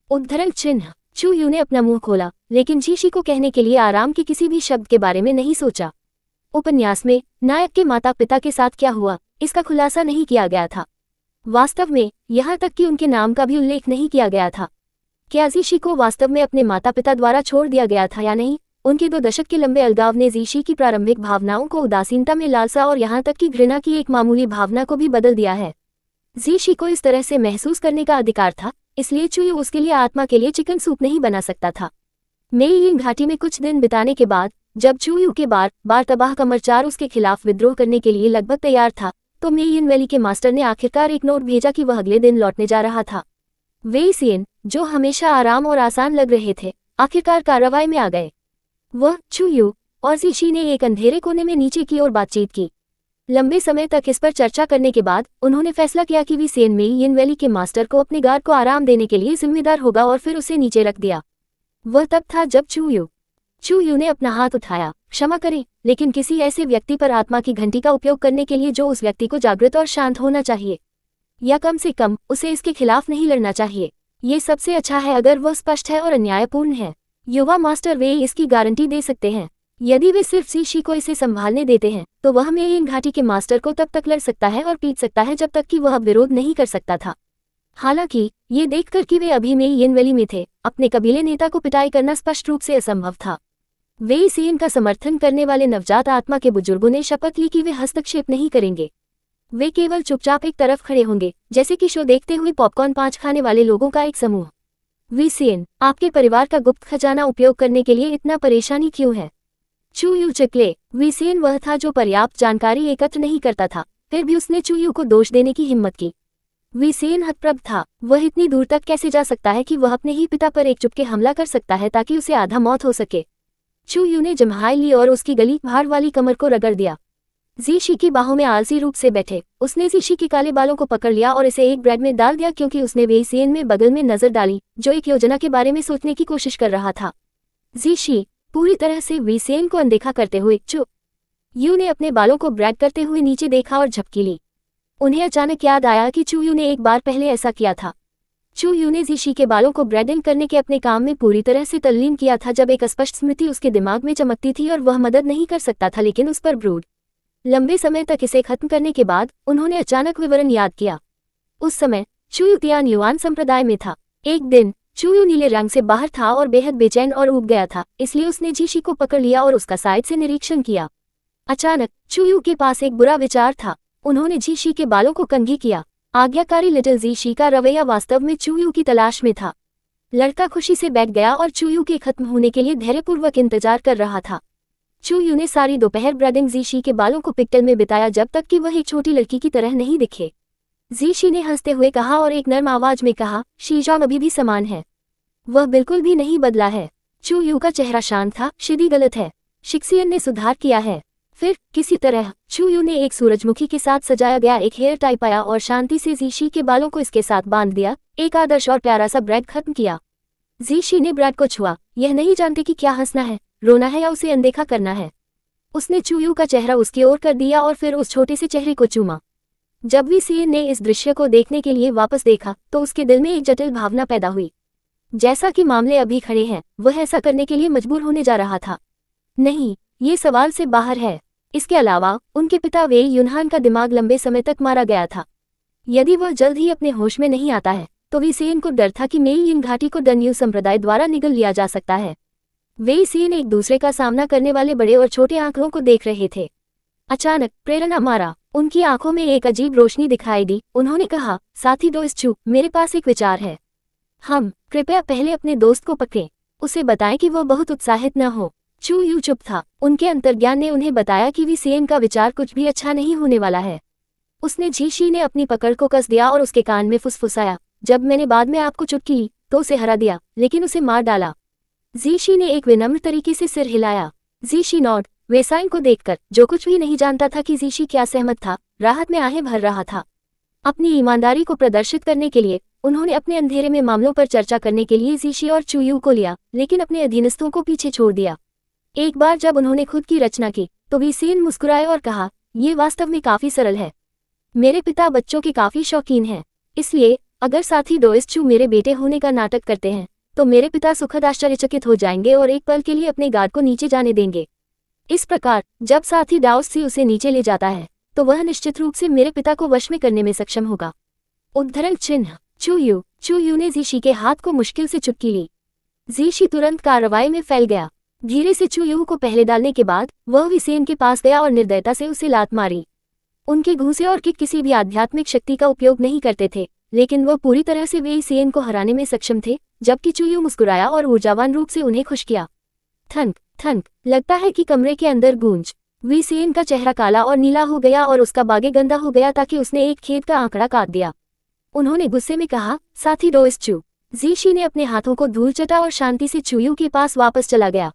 उद्धरण चिन्ह। चूयू ने अपना मुंह खोला, लेकिन जीशी को कहने के लिए आराम के किसी भी शब्द के बारे में नहीं सोचा। उपन्यास में नायक के माता पिता के साथ क्या हुआ, इसका खुलासा नहीं किया गया था। वास्तव में यहाँ तक कि उनके नाम का भी उल्लेख नहीं किया गया था। क्या जीशी को वास्तव में अपने माता पिता द्वारा छोड़ दिया गया था या नहीं? उनके 2 दशक के लंबे अलगाव ने जीशी की प्रारंभिक भावनाओं को उदासीनता में लालसा और यहाँ तक कि घृणा की एक मामूली भावना को भी बदल दिया है। जीशी को इस तरह से महसूस करने का अधिकार था, इसलिए चूयू उसके लिए आत्मा के लिए चिकन सूप नहीं बना सकता था। मेइयिंग घाटी में कुछ दिन बिताने के बाद, जब चूयू के बार तबाह कमरचार उसके खिलाफ विद्रोह करने के लिए लगभग तैयार था, तो मेइयिन वैली के मास्टर ने आखिरकार एक नोट भेजा कि वह अगले दिन लौटने जा रहा था। वे सियन, जो हमेशा आराम और आसान लग रहे थे, आखिरकार कार्रवाई में आ गए। वह, चूयू और जीशी ने एक अंधेरे कोने में नीचे की ओर बातचीत की। लंबे समय तक इस पर चर्चा करने के बाद उन्होंने फैसला किया कि वी सेन मेइयिन वैली के मास्टर को अपने गार्ड को आराम देने के लिए जिम्मेदार होगा और फिर उसे नीचे रख दिया। वह तब था जब चूयू ने अपना हाथ उठाया। क्षमा करें, लेकिन किसी ऐसे व्यक्ति पर आत्मा की घंटी का उपयोग करने के लिए जो उस व्यक्ति को जागृत और शांत होना चाहिए, या कम से कम उसे इसके खिलाफ नहीं लड़ना चाहिए। ये सबसे अच्छा है अगर वह स्पष्ट है और अन्यायपूर्ण है। युवा मास्टर वे इसकी गारंटी दे सकते हैं। यदि वे सिर्फ जीशी को इसे संभालने देते हैं, तो वह मेइयिन घाटी के मास्टर को तब तक लड़ सकता है और पीट सकता है जब तक कि वह विरोध नहीं कर सकता था। हालांकि ये देखकर कि वे अभी मेइयिन वैली में थे, अपने कबीले नेता को पिटाई करना स्पष्ट रूप से असंभव था। वे सेन का समर्थन करने वाले नवजात आत्मा के बुजुर्गों ने शपथ ली कि वे हस्तक्षेप नहीं करेंगे। वे केवल चुपचाप एक तरफ खड़े होंगे, जैसे कि शो देखते हुए पॉपकॉर्न 5 खाने वाले लोगों का एक समूह। वी सेन, आपके परिवार का गुप्त खजाना उपयोग करने के लिए इतना परेशानी क्यों है? चूयू चिकले। वी सेन वह था जो पर्याप्त जानकारी एकत्र नहीं करता था, फिर भी उसने चूयू को दोष देने की हिम्मत की। वी सेन हतप्रभ था। वह इतनी दूर तक कैसे जा सकता है कि वह अपने ही पिता पर एक चुपके हमला कर सकता है ताकि उसे आधा मौत हो सके? चूयू ने जम्हाई ली और उसकी गली भाड़ वाली कमर को रगड़ दिया। जीशी की बाहों में आलसी रूप से बैठे, उसने जीशी के काले बालों को पकड़ लिया और इसे एक ब्रेड में डाल दिया क्योंकि उसने वे सेन में बगल में नजर डाली, जो एक योजना के बारे में सोचने की कोशिश कर रहा था। जीशी, पूरी तरह से वी सेन को अनदेखा करते हुए, चुप। यू ने अपने बालों को ब्रैग करते हुए नीचे देखा और झपकी ली। उन्हें अचानक याद आया कि चूयू ने एक बार पहले ऐसा किया था। चूयू ने जीशी के बालों को ब्रेडिंग करने के अपने काम में पूरी तरह से तल्लीन किया था जब एक अस्पष्ट स्मृति उसके दिमाग में चमकती थी और वह मदद नहीं कर सकता था लेकिन उस पर ब्रूड। लंबे समय तक इसे खत्म करने के बाद उन्होंने अचानक विवरण याद किया। उस समय चूयू तियान युआन संप्रदाय में था। एक दिन चूयू नीले रंग से बाहर था और बेहद बेचैन और ऊब गया था, इसलिए उसने जीशी को पकड़ लिया और उसका साइड से निरीक्षण किया। अचानक चूयू के पास एक बुरा विचार था। उन्होंने जीशी के बालों को कंघी किया। आज्ञाकारी लिटिल जीशी का रवैया वास्तव में चूयू की तलाश में था। लड़का खुशी से बैठ गया और चूयू के खत्म होने के लिए धैर्यपूर्वक इंतजार कर रहा था। चूयू ने सारी दोपहर ब्रेडिंग जीशी के बालों को पिक्टल में बिताया जब तक कि वह एक छोटी लड़की की तरह नहीं दिखे। जीशी ने हंसते हुए कहा और एक नर्म आवाज में कहा, शीजोंग अभी भी समान है। वह बिल्कुल भी नहीं बदला है। चूयू का चेहरा शांत था। शिदी गलत है। शिक्सियन ने सुधार किया है। फिर किसी तरह चूयू ने एक सूरजमुखी के साथ सजाया गया एक हेयर टाई पाया और शांति से जीशी के बालों को इसके साथ बांध दिया। एक आदर्श और प्यारा सा ब्रेड खत्म किया। जीशी ने ब्रेड को छुआ। यह नहीं जानते कि क्या हंसना है, रोना है या उसे अनदेखा करना है। उसने चूयू का चेहरा उसकी ओर कर दिया और फिर उस छोटे से चेहरे को चूमा। जब वी सीएन ने इस दृश्य को देखने के लिए वापस देखा तो उसके दिल में एक जटिल भावना पैदा हुई। जैसा कि मामले अभी खड़े हैं, वह ऐसा करने के लिए मजबूर होने जा रहा था। नहीं, ये सवाल से बाहर है। इसके अलावा उनके पिता वे युनहान का दिमाग लंबे समय तक मारा गया था। यदि वह जल्द ही अपने होश में नहीं आता है तो वे सेन को डर था कि मेइयिंग घाटी को दन्यू संप्रदाय द्वारा निगल लिया जा सकता है। वे सेन एक दूसरे का सामना करने वाले बड़े और छोटे आंकड़ों को देख रहे थे। अचानक प्रेरणा मारा, उनकी आंखों में एक अजीब रोशनी दिखाई दी। उन्होंने कहा, साथी दोस्त चू, मेरे पास एक विचार है। हम कृपया पहले अपने दोस्त को पकड़ें, उसे बताएं कि वह बहुत उत्साहित न हो। चू यू चुप था। उनके अंतर्ज्ञान ने उन्हें बताया कि वी सेन का विचार कुछ भी अच्छा नहीं होने वाला है। उसने झीशी ने अपनी पकड़ को कस दिया और उसके कान में फुसफुसाया, जब मैंने बाद में आपको चुटकी ली तो उसे हरा दिया, लेकिन उसे मार डाला। झीशी ने एक विनम्र तरीके से सिर हिलाया। झीशी नॉड वेसाइन को देखकर, जो कुछ भी नहीं जानता था कि झीशी क्या सहमत था, राहत में आहें भर रहा था। अपनी ईमानदारी को प्रदर्शित करने के लिए उन्होंने अपने अंधेरे में मामलों पर चर्चा करने के लिए झीशी और चूयू को लिया, लेकिन अपने अधीनस्थों को पीछे छोड़ दिया। एक बार जब उन्होंने खुद की रचना की तो वी सेन मुस्कुराए और कहा, यह वास्तव में काफी सरल है। मेरे पिता बच्चों के काफी शौकीन हैं, इसलिए अगर साथी डोइस चू मेरे बेटे होने का नाटक करते हैं तो मेरे पिता सुखद आश्चर्यचकित हो जाएंगे और एक पल के लिए अपने गार्ड को नीचे जाने देंगे। इस प्रकार जब साथी डाउस सी उसे नीचे ले जाता है तो वह निश्चित रूप से मेरे पिता को वश में करने में सक्षम होगा। उद्धरण चिन्ह चूयू ने झीशी के हाथ को मुश्किल से चुटकी ली। झीशी तुरंत कार्रवाई में फैल गया। धीरे से चूयू को पहले डालने के बाद वह वी सेन के पास गया और निर्दयता से उसे लात मारी। उनके घूंसे और किक किसी भी आध्यात्मिक शक्ति का उपयोग नहीं करते थे, लेकिन वह पूरी तरह से वी सेन को हराने में सक्षम थे, जबकि चूयू मुस्कुराया और ऊर्जावान रूप से उन्हें खुश किया। थंक थंक, लगता है कि कमरे के अंदर गूंज। वी सेन का चेहरा काला और नीला हो गया और उसका बागे गंदा हो गया ताकि उसने एक खेत का आंकड़ा काट दिया। उन्होंने गुस्से में कहा, साथी डोइस चू। झीशी ने अपने हाथों को धूल चटा और शांति से चूयू के पास वापस चला गया।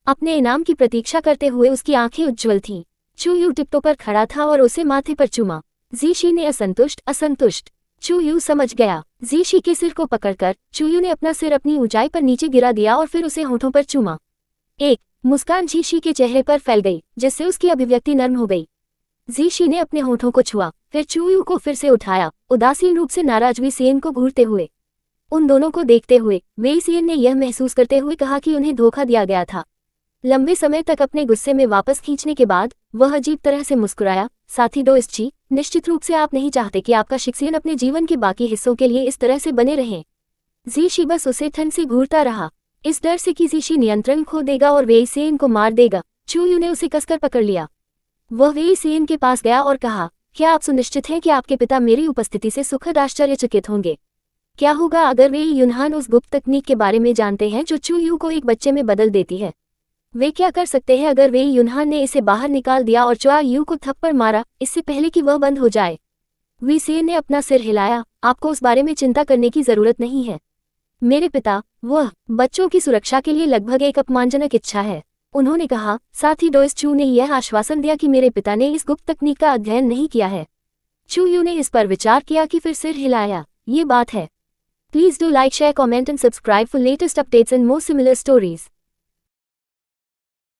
अपने इनाम की प्रतीक्षा करते हुए उसकी आंखें उज्ज्वल थीं। चूयू टिप्टो पर खड़ा था और उसे माथे पर चूमा। झीशी ने असंतुष्ट। चूयू समझ गया। झीशी के सिर को पकड़कर चूयू ने अपना सिर अपनी ऊंचाई पर नीचे गिरा दिया और फिर उसे होठों पर चूमा। एक मुस्कान झीशी के चेहरे पर फैल गई, जिससे उसकी अभिव्यक्ति नर्म हो गई। झीशी ने अपने होठों को छुआ, फिर चूयू को फिर से उठाया, उदासीन रूप से नाराज वी सेन को घूरते हुए। उन दोनों को देखते हुए वी सेन ने यह महसूस करते हुए कहा कि उन्हें धोखा दिया गया था। लंबे समय तक अपने गुस्से में वापस खींचने के बाद वह अजीब तरह से मुस्कुराया, साथी डोइस जी, निश्चित रूप से आप नहीं चाहते कि आपका शिक्षण अपने जीवन के बाकी हिस्सों के लिए इस तरह से बने रहें। झीशी बस उसे ठंड से घूरता रहा, इस डर से कि झीशी नियंत्रण खो देगा और वे सेन को मार देगा। चूयू ने उसे कसकर पकड़ लिया। वह वे सेन के पास गया और कहा, क्या आप सुनिश्चित हैं कि आपके पिता मेरी उपस्थिति से सुखद आश्चर्यचकित होंगे? क्या होगा अगर वे युनहान उस गुप्त तकनीक के बारे में जानते हैं जो चूयू को एक बच्चे में बदल देती है? वे क्या कर सकते हैं अगर वे युनहान ने इसे बाहर निकाल दिया और चूयू को थप्पड़ मारा इससे पहले कि वह बंद हो जाए? वी सेन ने अपना सिर हिलाया, आपको उस बारे में चिंता करने की जरूरत नहीं है। मेरे पिता, वह बच्चों की सुरक्षा के लिए लगभग एक अपमानजनक इच्छा है। उन्होंने कहा। साथी डोइस चू ने यह आश्वासन दिया कि मेरे पिता ने इस गुप्त तकनीक का अध्ययन नहीं किया है। चूयू ने इस पर विचार किया कि फिर सिर हिलाया। ये बात है। Please do like, share, comment and subscribe for latest updates and more similar stories.